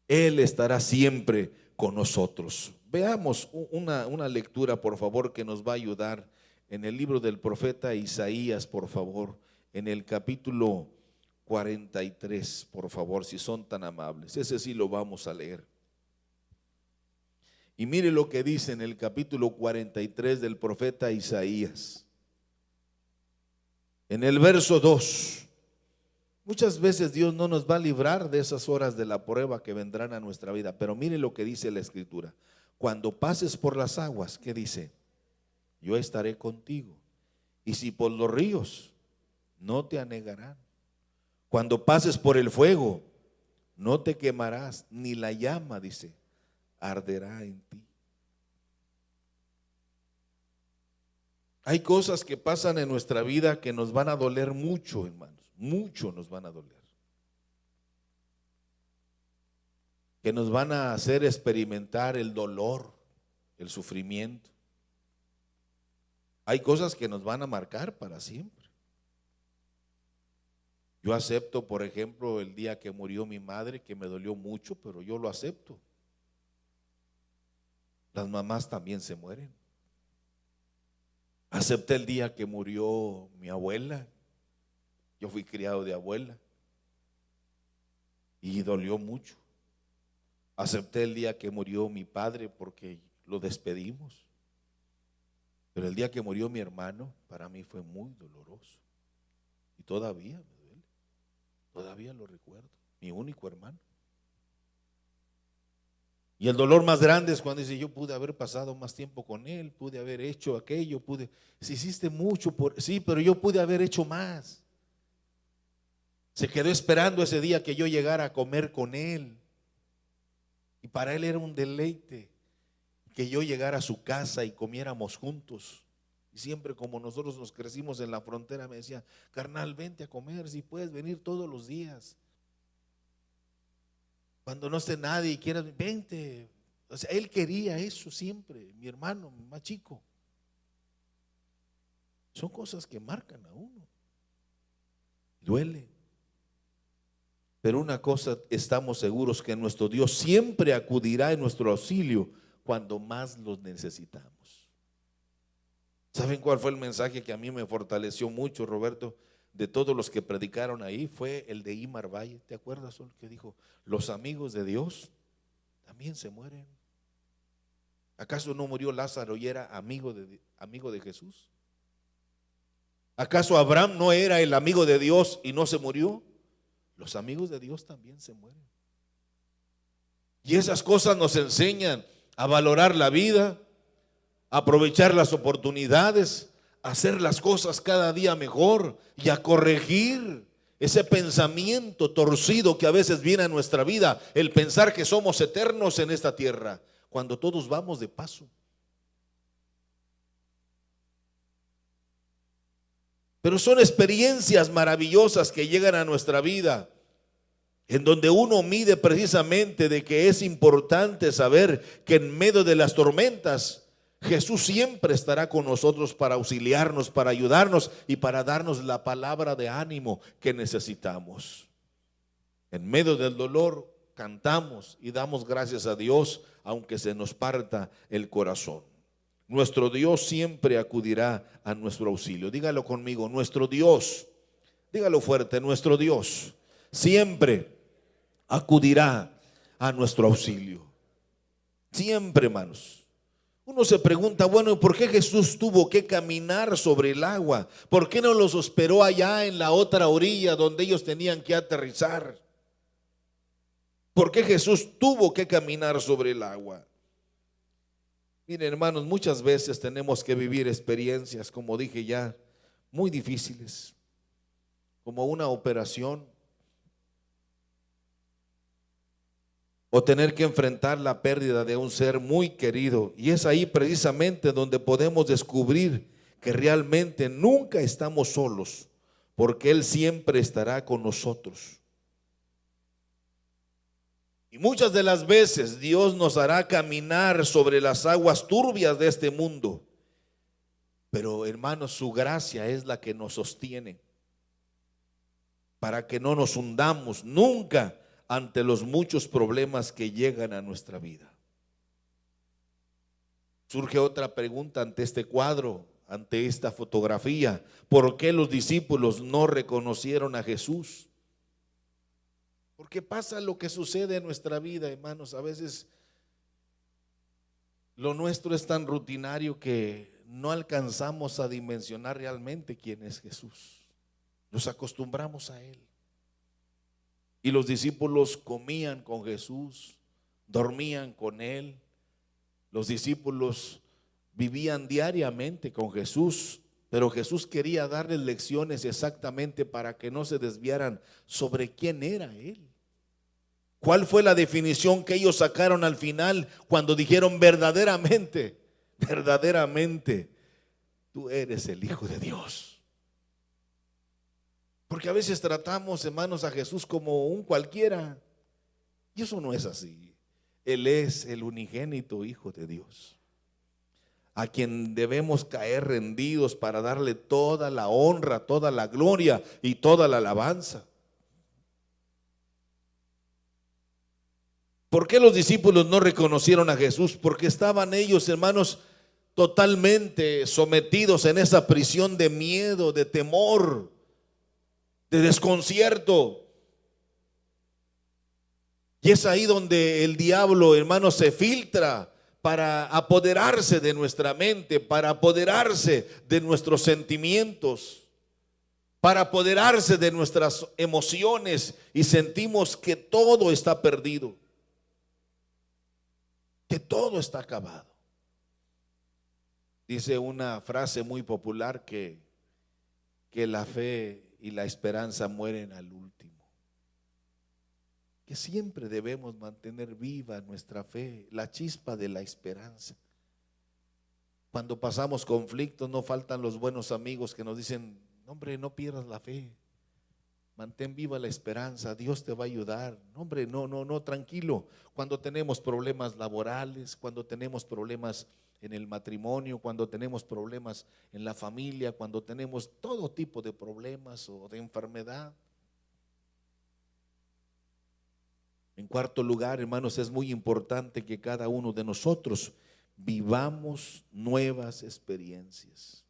Él estará siempre con nosotros. Veamos una lectura, por favor, que nos va a ayudar en el libro del profeta Isaías, por favor, en el capítulo 43, por favor, si son tan amables. Ese sí lo vamos a leer. Y mire lo que dice en el capítulo 43 del profeta Isaías. En el verso 2. Muchas veces Dios no nos va a librar de esas horas de la prueba que vendrán a nuestra vida, pero mire lo que dice la Escritura. Cuando pases por las aguas, ¿qué dice? Yo estaré contigo. Y si por los ríos, no te anegarán. Cuando pases por el fuego, no te quemarás, ni la llama, dice, arderá en ti. Hay cosas que pasan en nuestra vida que nos van a doler mucho, hermanos. Mucho nos van a doler, que nos van a hacer experimentar el dolor, el sufrimiento. Hay cosas que nos van a marcar para siempre. Yo acepto, por ejemplo, el día que murió mi madre, que me dolió mucho, pero yo lo acepto. Las mamás también se mueren. Acepté el día que murió mi abuela. Yo fui criado de abuela y dolió mucho. Acepté el día que murió mi padre porque lo despedimos. Pero el día que murió mi hermano, para mí fue muy doloroso. Y todavía me duele. Todavía lo recuerdo. Mi único hermano. Y el dolor más grande es cuando dice, yo pude haber pasado más tiempo con él, pude haber hecho aquello, si hiciste mucho, sí, pero yo pude haber hecho más. Se quedó esperando ese día que yo llegara a comer con él. Y para él era un deleite que yo llegara a su casa y comiéramos juntos. Y siempre como nosotros nos crecimos en la frontera, me decía, carnal, vente a comer, si puedes venir todos los días. Cuando no esté nadie y quieras, vente. O sea, él quería eso siempre, mi hermano, mi más chico. Son cosas que marcan a uno. Duele. Pero una cosa estamos seguros, que nuestro Dios siempre acudirá en nuestro auxilio cuando más los necesitamos. ¿Saben cuál fue el mensaje que a mí me fortaleció mucho, Roberto? De todos los que predicaron ahí, fue el de Imar Valle. ¿Te acuerdas? Que dijo, los amigos de Dios también se mueren. ¿Acaso no murió Lázaro y era amigo de Jesús? ¿Acaso Abraham no era el amigo de Dios y no se murió? Los amigos de Dios también se mueren. Y esas cosas nos enseñan a valorar la vida, a aprovechar las oportunidades, a hacer las cosas cada día mejor y a corregir ese pensamiento torcido que a veces viene a nuestra vida, el pensar que somos eternos en esta tierra, cuando todos vamos de paso. Pero son experiencias maravillosas que llegan a nuestra vida, en donde uno mide precisamente de que es importante saber que en medio de las tormentas Jesús siempre estará con nosotros para auxiliarnos, para ayudarnos y para darnos la palabra de ánimo que necesitamos. En medio del dolor cantamos y damos gracias a Dios, aunque se nos parta el corazón. Nuestro Dios siempre acudirá a nuestro auxilio. Dígalo conmigo, nuestro Dios, dígalo fuerte, nuestro Dios siempre acudirá a nuestro auxilio. Siempre, hermanos. Uno se pregunta, bueno, ¿por qué Jesús tuvo que caminar sobre el agua? ¿Por qué no los esperó allá en la otra orilla donde ellos tenían que aterrizar? ¿Por qué Jesús tuvo que caminar sobre el agua? Miren, hermanos, muchas veces tenemos que vivir experiencias, como dije ya, muy difíciles, como una operación, o tener que enfrentar la pérdida de un ser muy querido. Y es ahí precisamente donde podemos descubrir que realmente nunca estamos solos, porque Él siempre estará con nosotros. Y muchas de las veces Dios nos hará caminar sobre las aguas turbias de este mundo. Pero, hermanos, su gracia es la que nos sostiene para que no nos hundamos nunca ante los muchos problemas que llegan a nuestra vida. Surge otra pregunta ante este cuadro, ante esta fotografía. ¿Por qué los discípulos no reconocieron a Jesús? Porque pasa lo que sucede en nuestra vida, hermanos. A veces lo nuestro es tan rutinario que no alcanzamos a dimensionar realmente quién es Jesús. Nos acostumbramos a Él. Y los discípulos comían con Jesús, dormían con Él. Los discípulos vivían diariamente con Jesús, pero Jesús quería darles lecciones exactamente para que no se desviaran sobre quién era Él. ¿Cuál fue la definición que ellos sacaron al final cuando dijeron verdaderamente, verdaderamente, tú eres el Hijo de Dios? Porque a veces tratamos, hermanos, a Jesús como un cualquiera, y eso no es así. Él es el unigénito Hijo de Dios, a quien debemos caer rendidos para darle toda la honra, toda la gloria y toda la alabanza. ¿Por qué los discípulos no reconocieron a Jesús? Porque estaban ellos, hermanos, totalmente sometidos en esa prisión de miedo, de temor, de desconcierto. Y es ahí donde el diablo, hermanos, se filtra para apoderarse de nuestra mente, para apoderarse de nuestros sentimientos, para apoderarse de nuestras emociones, y sentimos que todo está perdido, que todo está acabado. Dice una frase muy popular que la fe y la esperanza mueren al último. Que siempre debemos mantener viva nuestra fe, la chispa de la esperanza. Cuando pasamos conflictos, no faltan los buenos amigos que nos dicen: hombre, no pierdas la fe, mantén viva la esperanza, Dios te va a ayudar. Hombre, no, tranquilo. Cuando tenemos problemas laborales, cuando tenemos problemas en el matrimonio, cuando tenemos problemas en la familia, cuando tenemos todo tipo de problemas o de enfermedad. En cuarto lugar, hermanos, es muy importante que cada uno de nosotros vivamos nuevas experiencias.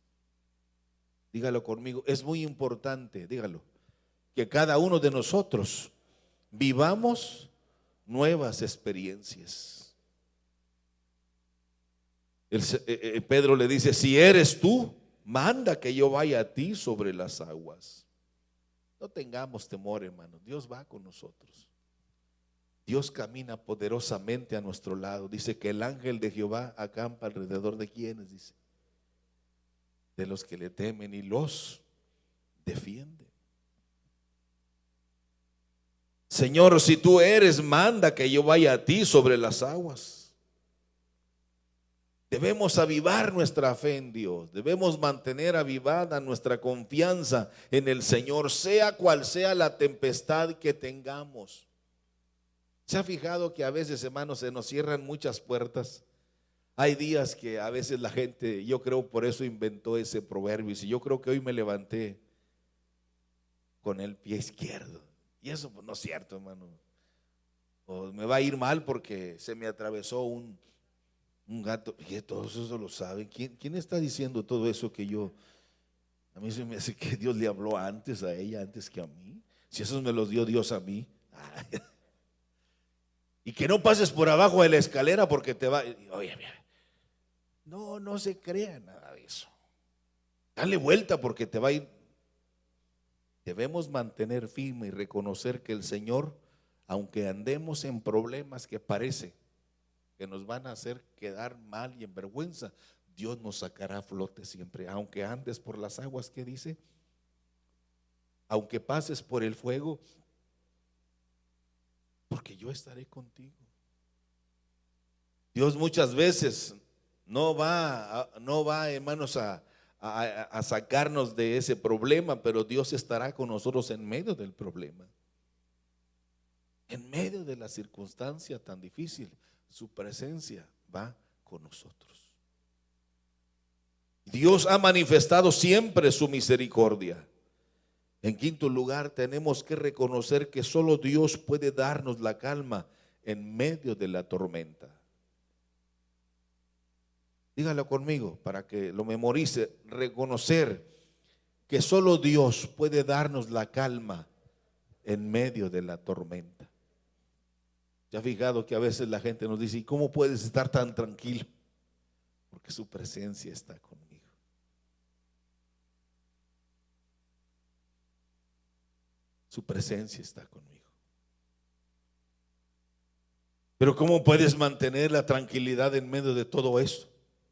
Dígalo conmigo, es muy importante, dígalo, que cada uno de nosotros vivamos nuevas experiencias. Pedro le dice: si eres tú, manda que yo vaya a ti sobre las aguas. No tengamos temor, hermanos, Dios va con nosotros. Dios camina poderosamente a nuestro lado. Dice que el ángel de Jehová acampa alrededor de quienes, dice, de los que le temen y los defiende. Señor, si tú eres, manda que yo vaya a ti sobre las aguas. Debemos avivar nuestra fe en Dios, debemos mantener avivada nuestra confianza en el Señor, sea cual sea la tempestad que tengamos. ¿Se ha fijado que a veces, hermanos, se nos cierran muchas puertas? Hay días que a veces la gente, yo creo por eso inventó ese proverbio, y yo creo que hoy me levanté con el pie izquierdo. Y eso pues, no es cierto, hermano. O me va a ir mal porque se me atravesó un gato. Y todos eso lo saben. ¿Quién está diciendo todo eso que yo? A mí se me hace que Dios le habló antes a ella, antes que a mí. Si eso me los dio Dios a mí. Y que no pases por abajo de la escalera porque te va. Oye, no se crea nada de eso. Dale vuelta porque te va a ir. Debemos mantener firme y reconocer que el Señor, aunque andemos en problemas que parece que nos van a hacer quedar mal y en vergüenza, Dios nos sacará a flote siempre. Aunque andes por las aguas, ¿qué dice? Aunque pases por el fuego, porque yo estaré contigo. Dios muchas veces no va, hermanos, a sacarnos de ese problema, pero Dios estará con nosotros en medio del problema, en medio de la circunstancia tan difícil. Su presencia va con nosotros. Dios ha manifestado siempre su misericordia. En quinto lugar, tenemos que reconocer que solo Dios puede darnos la calma en medio de la tormenta. Dígalo conmigo para que lo memorice. Reconocer que solo Dios puede darnos la calma en medio de la tormenta. ¿Se ha fijado que a veces la gente nos dice: ¿y cómo puedes estar tan tranquilo? Porque su presencia está conmigo. Su presencia está conmigo. Pero ¿cómo puedes mantener la tranquilidad en medio de todo eso?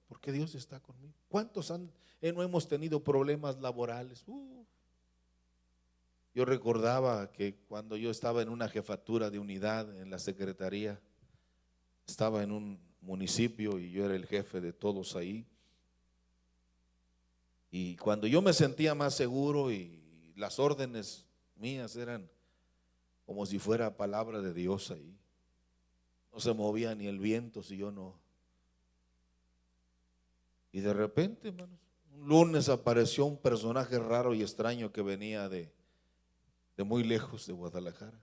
Porque Dios está conmigo. ¿Cuántos no hemos tenido problemas laborales? Yo recordaba que cuando yo estaba en una jefatura de unidad en la secretaría, estaba en un municipio y yo era el jefe de todos ahí. Y cuando yo me sentía más seguro y las órdenes mías eran como si fuera palabra de Dios ahí. No se movía ni el viento si yo no. Y de repente, hermanos, un lunes apareció un personaje raro y extraño que venía de muy lejos de Guadalajara,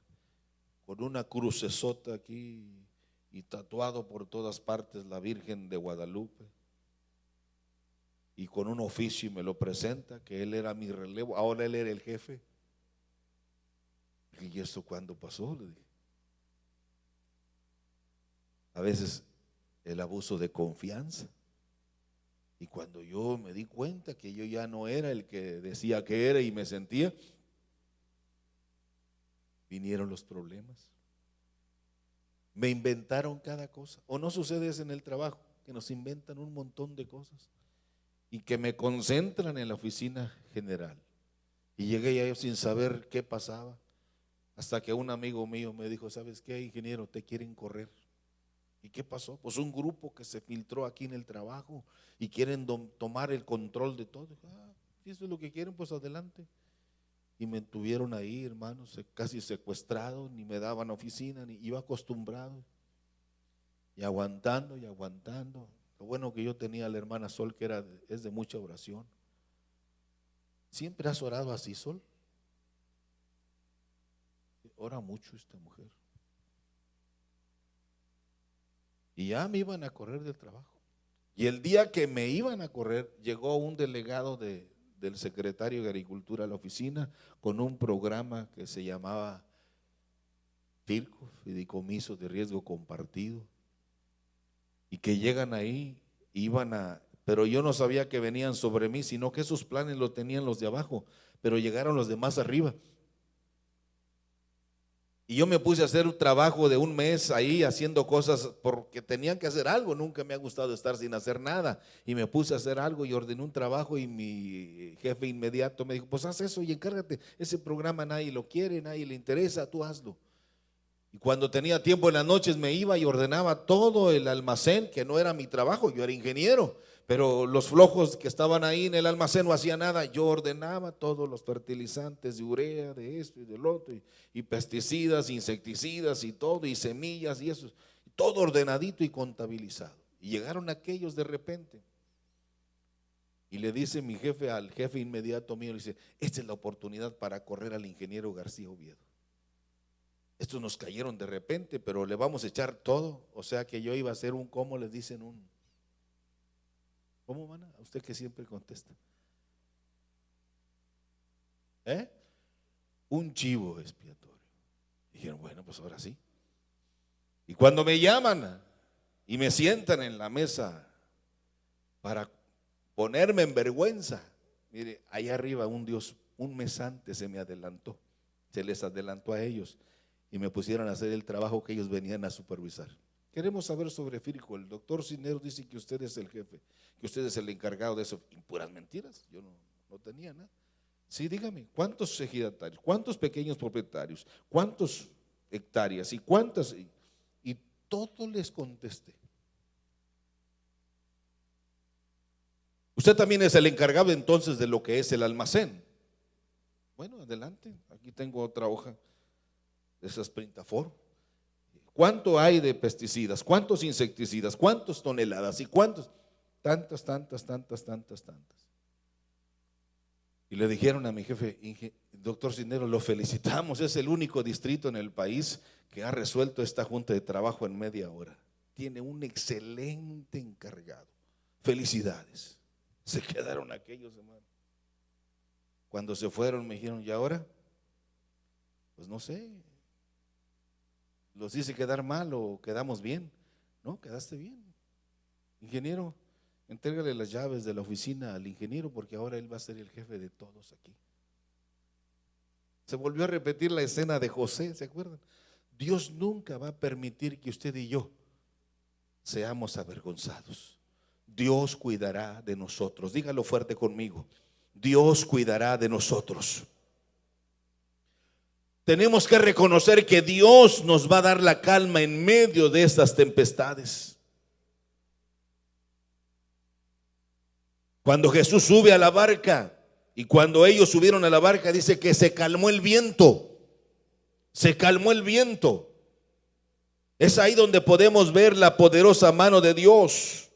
con una crucesota aquí y tatuado por todas partes la Virgen de Guadalupe, y con un oficio, y me lo presenta que él era mi relevo, ahora él era el jefe. ¿Y esto cuándo pasó? Le dije. A veces el abuso de confianza. Y cuando yo me di cuenta que yo ya no era el que decía que era y me sentía, vinieron los problemas. Me inventaron cada cosa. ¿O no sucede eso en el trabajo? Que nos inventan un montón de cosas y que me concentran en la oficina general. Y llegué ahí sin saber qué pasaba, hasta que un amigo mío me dijo: ¿sabes qué, ingeniero? Te quieren correr. ¿Y qué pasó? Pues un grupo que se filtró aquí en el trabajo y quieren tomar el control de todo. Si eso es lo que quieren, pues adelante. Y me tuvieron ahí, hermanos, casi secuestrado, ni me daban oficina, ni iba acostumbrado. Y aguantando y aguantando. Lo bueno que yo tenía a la hermana Sol, que es de mucha oración. ¿Siempre has orado así, Sol? Ora mucho esta mujer. Y ya me iban a correr del trabajo. Y el día que me iban a correr, llegó un delegado del secretario de Agricultura a la oficina con un programa que se llamaba FIRCO, Fideicomiso de Riesgo Compartido. Y que llegan ahí, pero yo no sabía que venían sobre mí, sino que esos planes los tenían los de abajo, pero llegaron los de más arriba. Y yo me puse a hacer un trabajo de un mes ahí haciendo cosas porque tenían que hacer algo. Nunca me ha gustado estar sin hacer nada. Y me puse a hacer algo y ordené un trabajo y mi jefe inmediato me dijo, pues haz eso y encárgate. Ese programa nadie lo quiere, nadie le interesa, tú hazlo. Y cuando tenía tiempo en las noches me iba y ordenaba todo el almacén, que no era mi trabajo, yo era ingeniero. Pero los flojos que estaban ahí en el almacén no hacían nada. Yo ordenaba todos los fertilizantes de urea, de esto y del otro, y pesticidas, insecticidas y todo, y semillas y eso. Todo ordenadito y contabilizado. Y llegaron aquellos de repente. Y le dice mi jefe al jefe inmediato mío, le dice, esta es la oportunidad para correr al ingeniero García Oviedo. Estos nos cayeron de repente, pero le vamos a echar todo. O sea que yo iba a hacer un, ¿cómo les dicen? ¿Cómo, mana? A usted que siempre contesta. Un chivo expiatorio. Dijeron, bueno, pues ahora sí. Y cuando me llaman y me sientan en la mesa para ponerme en vergüenza, mire, allá arriba un Dios, un mes antes se me adelantó, se les adelantó a ellos y me pusieron a hacer el trabajo que ellos venían a supervisar. Queremos saber sobre Firco. El doctor Cisneros dice que usted es el jefe, que usted es el encargado de eso. Y puras mentiras, yo no tenía nada. Sí, dígame, ¿cuántos ejidatarios? ¿Cuántos pequeños propietarios? ¿Cuántos hectáreas? ¿Y cuántas? Y todo les contesté. Usted también es el encargado entonces de lo que es el almacén. Bueno, adelante, aquí tengo otra hoja de esas Printafor. ¿Cuánto hay de pesticidas? ¿Cuántos insecticidas? ¿Cuántas toneladas? ¿Y cuántos? Tantas. Y le dijeron a mi jefe, doctor Cisneros, lo felicitamos, es el único distrito en el país que ha resuelto esta junta de trabajo en media hora. Tiene un excelente encargado. Felicidades. Se quedaron aquellos, hermano. Cuando se fueron me dijeron, ¿y ahora? Pues no sé. ¿Los hice quedar mal o quedamos bien? No, quedaste bien. Ingeniero, entrégale las llaves de la oficina al ingeniero porque ahora él va a ser el jefe de todos aquí. Se volvió a repetir la escena de José, ¿se acuerdan? Dios nunca va a permitir que usted y yo seamos avergonzados. Dios cuidará de nosotros. Dígalo fuerte conmigo. Dios cuidará de nosotros. Tenemos que reconocer que Dios nos va a dar la calma en medio de estas tempestades. Cuando Jesús sube a la barca y cuando ellos subieron a la barca, dice que se calmó el viento. Se calmó el viento. Es ahí donde podemos ver la poderosa mano de Dios.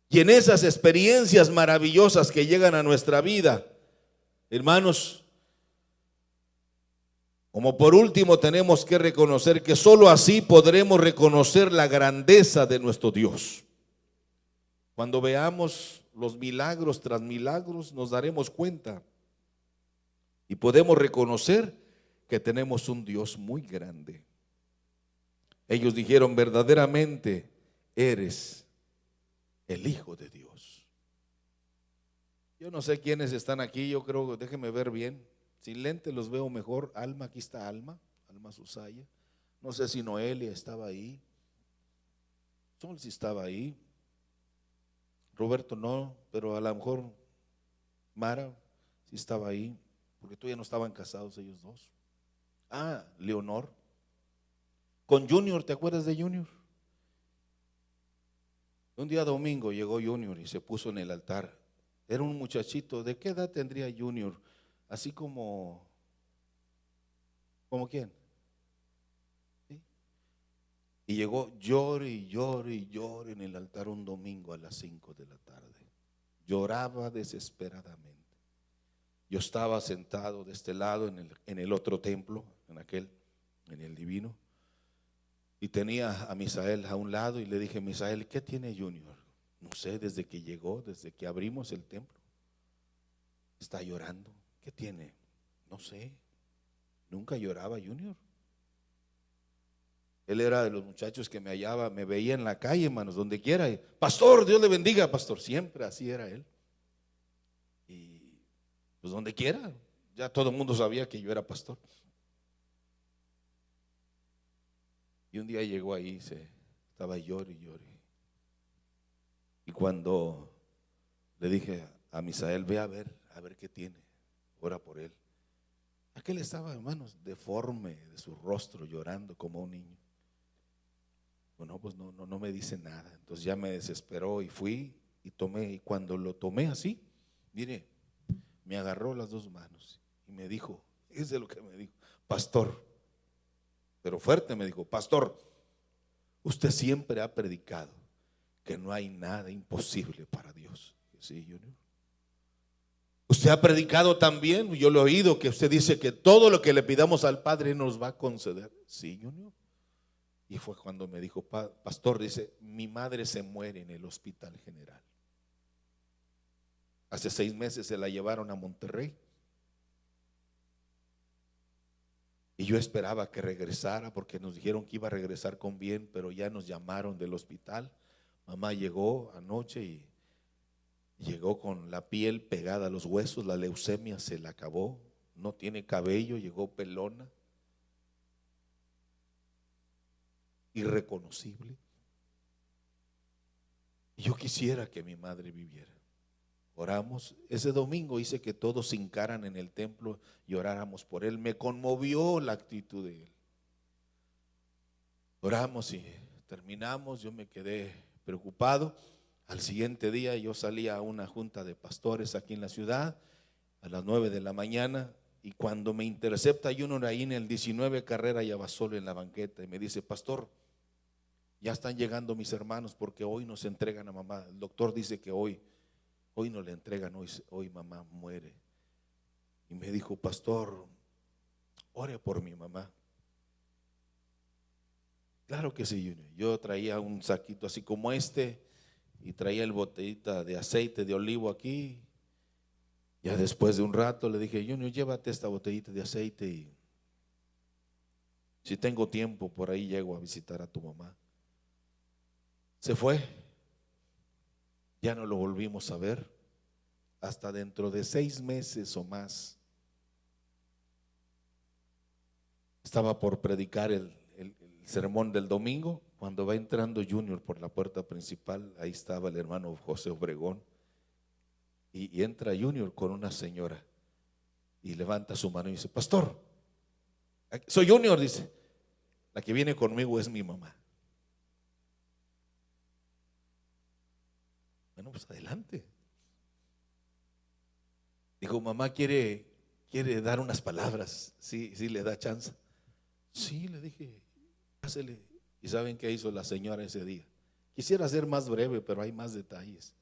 Y en esas experiencias maravillosas que llegan a nuestra vida, hermanos, como por último tenemos que reconocer que solo así podremos reconocer la grandeza de nuestro Dios. Cuando veamos los milagros tras milagros nos daremos cuenta y podemos reconocer que tenemos un Dios muy grande. Ellos dijeron, verdaderamente eres el Hijo de Dios. Yo no sé quiénes están aquí, yo creo, déjenme ver bien. Sin lente los veo mejor. Alma, aquí está Alma Susaya. No sé si Noelia estaba ahí. Sol sí estaba ahí. Roberto no, pero a lo mejor Mara sí estaba ahí, porque todavía no estaban casados ellos dos. Leonor. Con Junior, ¿te acuerdas de Junior? Un día domingo llegó Junior y se puso en el altar. Era un muchachito. ¿De qué edad tendría Junior? Así como ¿quién? ¿Sí? Y llegó llore en el altar un domingo a las 5 de la tarde. Lloraba desesperadamente. Yo estaba sentado de este lado en el otro templo, en el divino. Y tenía a Misael a un lado y le dije, Misael, ¿qué tiene Junior? No sé, desde que llegó, desde que abrimos el templo, está llorando. ¿Qué tiene? No sé. Nunca lloraba Junior. Él era de los muchachos que me hallaba, me veía en la calle, hermanos, donde quiera. Pastor, Dios le bendiga, pastor. Siempre así era él. Y pues donde quiera, ya todo el mundo sabía que yo era pastor. Y un día llegó ahí, estaba llore y llore. Y cuando le dije a Misael, ve a ver qué tiene, ora por él. Aquel estaba, hermanos, deforme de su rostro, llorando como un niño. Bueno, pues no me dice nada. Entonces ya me desesperó y fui y tomé. Y cuando lo tomé así, mire, me agarró las dos manos y me dijo, fíjese lo que me dijo, pastor, pero fuerte me dijo, pastor, usted siempre ha predicado que no hay nada imposible para Dios. Sí, Junior. Usted ha predicado también, yo lo he oído, que usted dice que todo lo que le pidamos al Padre nos va a conceder. Sí, Junior. Y fue cuando me dijo, pastor, dice, mi madre se muere en el Hospital General. Hace 6 meses se la llevaron a Monterrey. Y yo esperaba que regresara porque nos dijeron que iba a regresar con bien, pero ya nos llamaron del hospital. Mamá llegó anoche y llegó con la piel pegada a los huesos, la leucemia se la acabó, no tiene cabello, llegó pelona, irreconocible. Y yo quisiera que mi madre viviera. Oramos, ese domingo hice que todos se hincaran en el templo y oráramos por él. Me conmovió la actitud de él. Oramos y terminamos, yo me quedé preocupado. Al siguiente día yo salí a una junta de pastores aquí en la ciudad a las 9 de la mañana y cuando me intercepta Junior ahí en el 19 carrera, ya va solo en la banqueta y me dice, pastor, ya están llegando mis hermanos porque hoy nos entregan a mamá. El doctor dice que hoy no le entregan, hoy mamá muere. Y me dijo, pastor, ore por mi mamá. Claro que sí, Junior. Yo traía un saquito así como este y traía el botellita de aceite de olivo aquí. Ya después de un rato le dije, Junior, llévate esta botellita de aceite y si tengo tiempo por ahí llego a visitar a tu mamá. Se fue. Ya no lo volvimos a ver hasta dentro de 6 meses o más. Estaba por predicar el sermón del domingo. Cuando va entrando Junior por la puerta principal, ahí estaba el hermano José Obregón. Y entra Junior con una señora y levanta su mano y dice, pastor, soy Junior, dice, la que viene conmigo es mi mamá. Bueno, pues adelante. Dijo, mamá quiere dar unas palabras. Sí, le da chance. Sí, le dije, hácele. ¿Y saben qué hizo la señora ese día? Quisiera ser más breve, pero hay más detalles.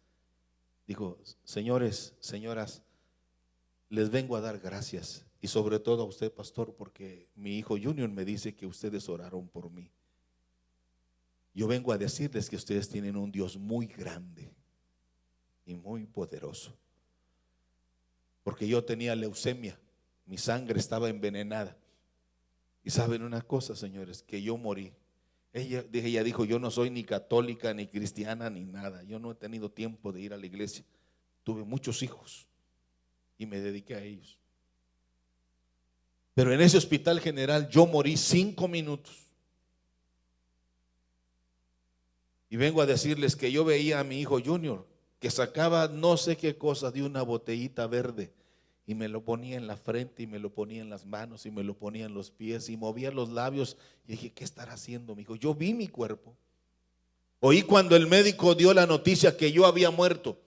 Dijo, señores, señoras, les vengo a dar gracias y sobre todo a usted, pastor, porque mi hijo Junior me dice que ustedes oraron por mí. Yo vengo a decirles que ustedes tienen un Dios muy grande y muy poderoso. Porque yo tenía leucemia, mi sangre estaba envenenada. Y saben una cosa, señores, que yo morí. Ella dijo, yo no soy ni católica, ni cristiana, ni nada. Yo no he tenido tiempo de ir a la iglesia. Tuve muchos hijos y me dediqué a ellos. Pero en ese hospital general yo morí 5 minutos. Y vengo a decirles que yo veía a mi hijo Junior que sacaba no sé qué cosa de una botellita verde y me lo ponía en la frente y me lo ponía en las manos y me lo ponía en los pies y movía los labios y dije, ¿qué estará haciendo mi hijo? Yo vi mi cuerpo. Oí cuando el médico dio la noticia que yo había muerto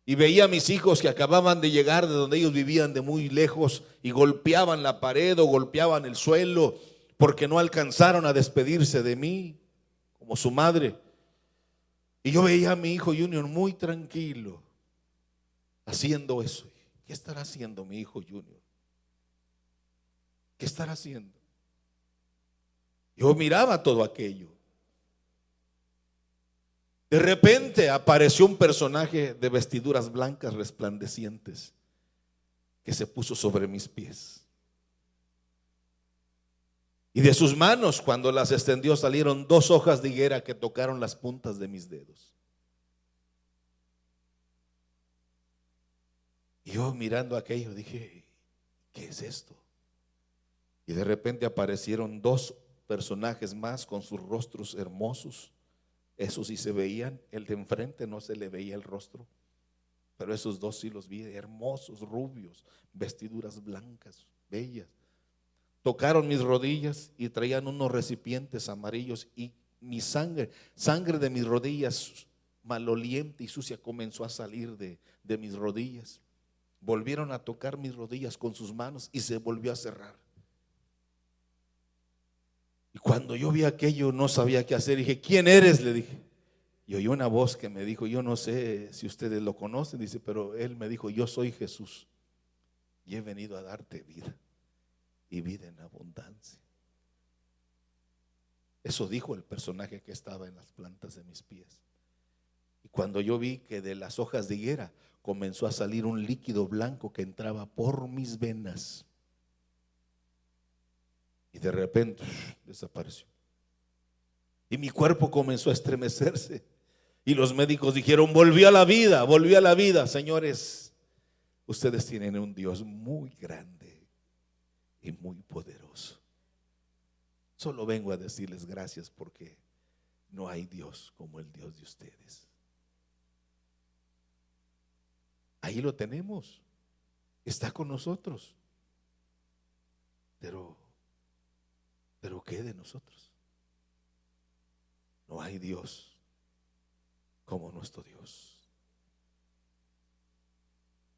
y veía a mis hijos que acababan de llegar de donde ellos vivían de muy lejos y golpeaban la pared o golpeaban el suelo porque no alcanzaron a despedirse de mí como su madre. Y yo veía a mi hijo Junior muy tranquilo haciendo eso. ¿Qué estará haciendo mi hijo Junior? ¿Qué estará haciendo? Yo miraba todo aquello. De repente apareció un personaje de vestiduras blancas resplandecientes que se puso sobre mis pies. Y de sus manos, cuando las extendió, salieron 2 hojas de higuera que tocaron las puntas de mis dedos. Y yo mirando aquello dije, ¿qué es esto? Y de repente aparecieron 2 personajes más con sus rostros hermosos. Esos sí se veían, el de enfrente no se le veía el rostro, pero esos dos sí los vi, hermosos, rubios, vestiduras blancas, bellas. Tocaron mis rodillas y traían unos recipientes amarillos, y mi sangre de mis rodillas maloliente y sucia comenzó a salir de mis rodillas. Volvieron a tocar mis rodillas con sus manos y se volvió a cerrar. Y cuando yo vi aquello no sabía qué hacer. Dije, ¿quién eres?, le dije. Y oí una voz que me dijo, yo no sé si ustedes lo conocen, dice, pero él me dijo, yo soy Jesús y he venido a darte vida y vida en abundancia. Eso dijo el personaje que estaba en las plantas de mis pies. Y cuando yo vi que de las hojas de higuera comenzó a salir un líquido blanco que entraba por mis venas, y de repente desapareció. Y mi cuerpo comenzó a estremecerse. Y los médicos dijeron, volvió a la vida, volvió a la vida. Señores, ustedes tienen un Dios muy grande y muy poderoso. Solo vengo a decirles gracias, porque no hay Dios como el Dios de ustedes. Ahí lo tenemos, está con nosotros. Pero ¿qué de nosotros? No hay Dios como nuestro Dios.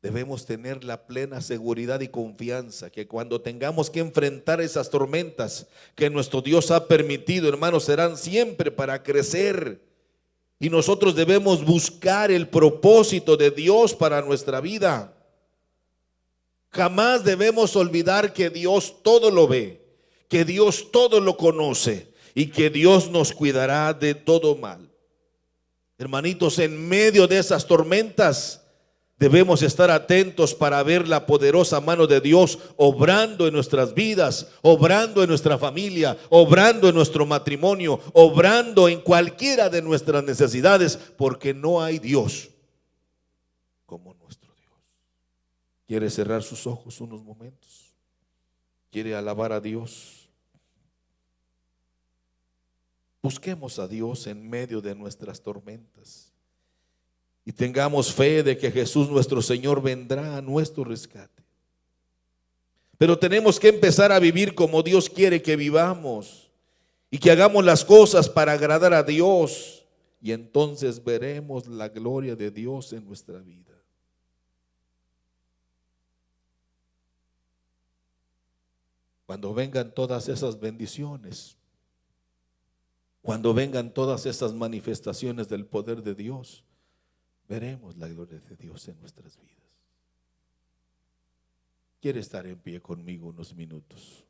Debemos tener la plena seguridad y confianza que cuando tengamos que enfrentar esas tormentas que nuestro Dios ha permitido, hermanos, serán siempre para crecer. Y nosotros debemos buscar el propósito de Dios para nuestra vida. Jamás debemos olvidar que Dios todo lo ve, que Dios todo lo conoce y que Dios nos cuidará de todo mal. Hermanitos, en medio de esas tormentas debemos estar atentos para ver la poderosa mano de Dios obrando en nuestras vidas, obrando en nuestra familia, obrando en nuestro matrimonio, obrando en cualquiera de nuestras necesidades, porque no hay Dios como nuestro Dios. ¿Quiere cerrar sus ojos unos momentos? ¿Quiere alabar a Dios? Busquemos a Dios en medio de nuestras tormentas y tengamos fe de que Jesús nuestro Señor vendrá a nuestro rescate. Pero tenemos que empezar a vivir como Dios quiere que vivamos y que hagamos las cosas para agradar a Dios, y entonces veremos la gloria de Dios en nuestra vida. Cuando vengan todas esas bendiciones, cuando vengan todas esas manifestaciones del poder de Dios, veremos la gloria de Dios en nuestras vidas. ¿Quiere estar en pie conmigo unos minutos?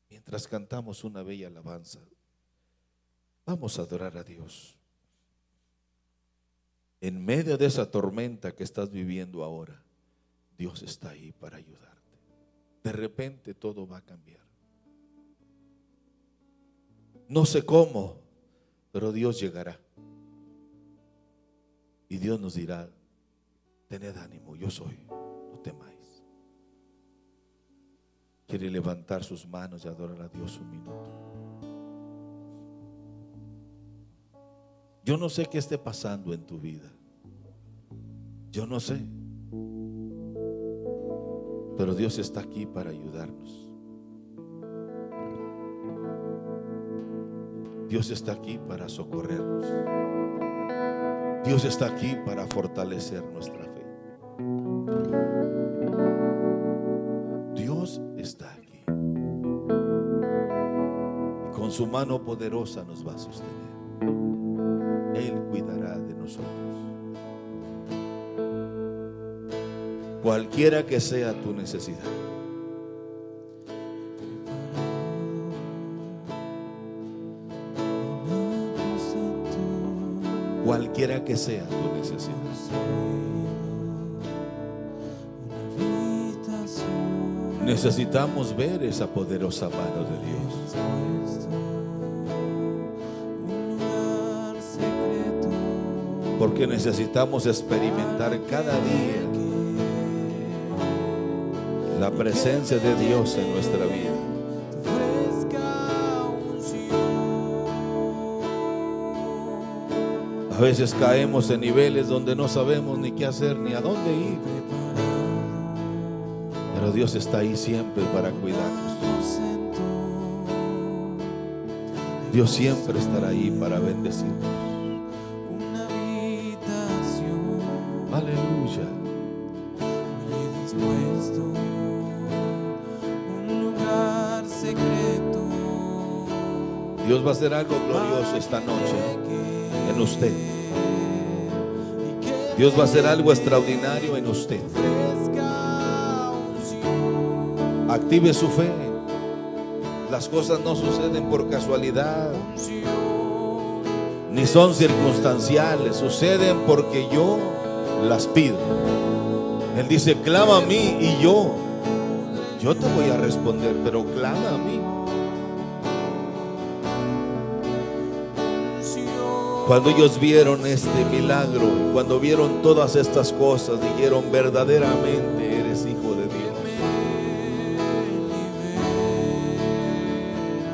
Mientras cantamos una bella alabanza, vamos a adorar a Dios. En medio de esa tormenta que estás viviendo ahora, Dios está ahí para ayudarte. De repente todo va a cambiar. No sé cómo, pero Dios llegará. Y Dios nos dirá, tened ánimo, yo soy, no temáis. Quiere levantar sus manos y adorar a Dios un minuto. Yo no sé qué esté pasando en tu vida. Yo no sé. Pero Dios está aquí para ayudarnos. Dios está aquí para socorrernos. Dios está aquí para fortalecer nuestra fe. Dios está aquí. Y con su mano poderosa nos va a sostener. Él cuidará de nosotros. Cualquiera que sea tu necesidad. Cualquiera que sea tu necesidad. Necesitamos ver esa poderosa mano de Dios. Porque necesitamos experimentar cada día la presencia de Dios en nuestra vida. A veces caemos en niveles donde no sabemos ni qué hacer ni a dónde ir. Pero Dios está ahí siempre para cuidarnos. Dios siempre estará ahí para bendecirnos. Aleluya. Dios va a hacer algo glorioso esta noche en usted. Dios va a hacer algo extraordinario en usted. Active su fe. Las cosas no suceden por casualidad, ni son circunstanciales, suceden porque yo las pido. Él dice: clama a mí y yo te voy a responder, pero clama a mí. Cuando ellos vieron este milagro, cuando vieron todas estas cosas, dijeron: verdaderamente eres hijo de Dios.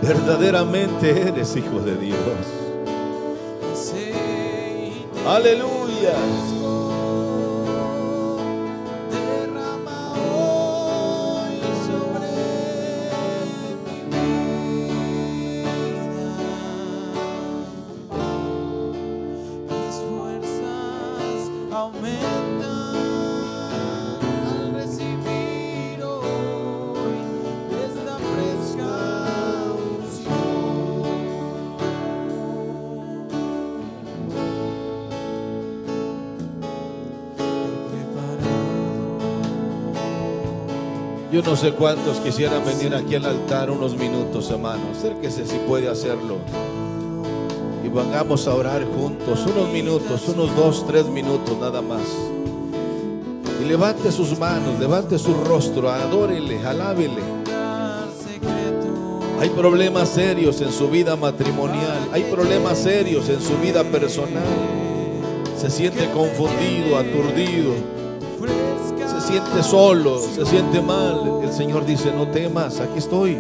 Verdaderamente eres hijo de Dios. Aleluya. Yo no sé cuántos quisieran venir aquí al altar unos minutos, hermanos. Acérquese si puede hacerlo. Y vengamos a orar juntos unos minutos, unos 2, 3 minutos nada más. Y levante sus manos, levante su rostro, adórele, alábele. Hay problemas serios en su vida matrimonial, hay problemas serios en su vida personal. Se siente confundido, aturdido, se siente solo, se siente mal. El Señor dice: no temas, aquí estoy.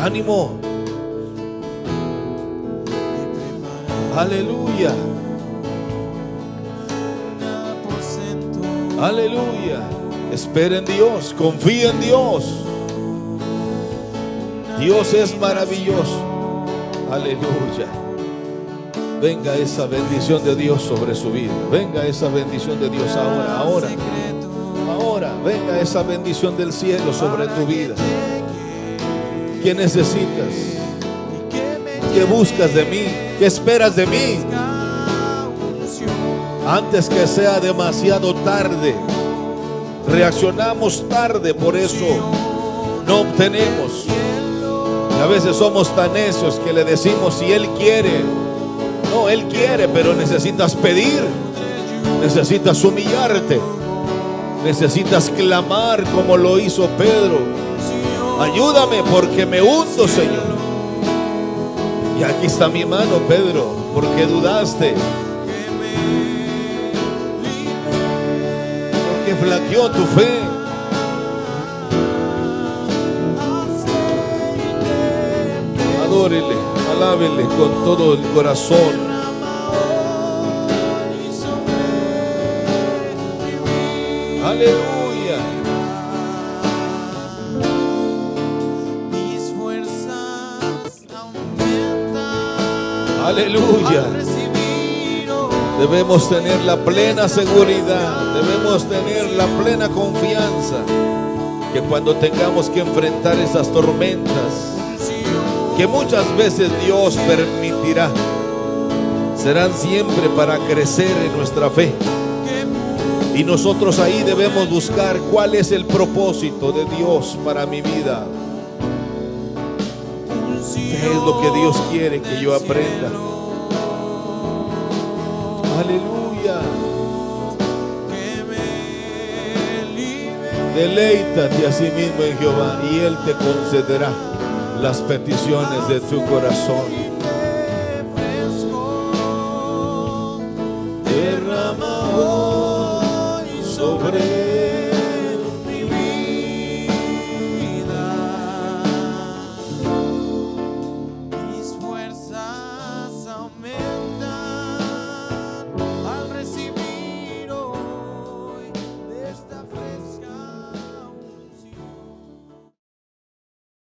Ánimo. Aleluya. Aleluya. Espera en Dios, confía en Dios. Dios es maravilloso. Aleluya. Venga esa bendición de Dios sobre su vida. Venga esa bendición de Dios ahora, ahora. Ahora, venga esa bendición del cielo sobre tu vida. ¿Qué necesitas? ¿Qué buscas de mí? ¿Qué esperas de mí? Antes que sea demasiado tarde. Reaccionamos tarde, por eso no obtenemos. Y a veces somos tan necios que le decimos: si Él quiere. No, Él quiere, pero necesitas pedir. Necesitas humillarte. Necesitas clamar como lo hizo Pedro: ayúdame porque me hundo, Señor. Y aquí está mi mano, Pedro, porque dudaste, porque flaqueó tu fe. Adórele, alábele con todo el corazón. Aleluya. Mis fuerzas aumentan. Aleluya. Debemos tener la plena seguridad, debemos tener la plena confianza que cuando tengamos que enfrentar esas tormentas, que muchas veces Dios permitirá, serán siempre para crecer en nuestra fe. Y nosotros ahí debemos buscar cuál es el propósito de Dios para mi vida. ¿Qué es lo que Dios quiere que yo aprenda? Aleluya. Deleítate a sí mismo en Jehová y Él te concederá las peticiones de tu corazón. Derrama hoy sobre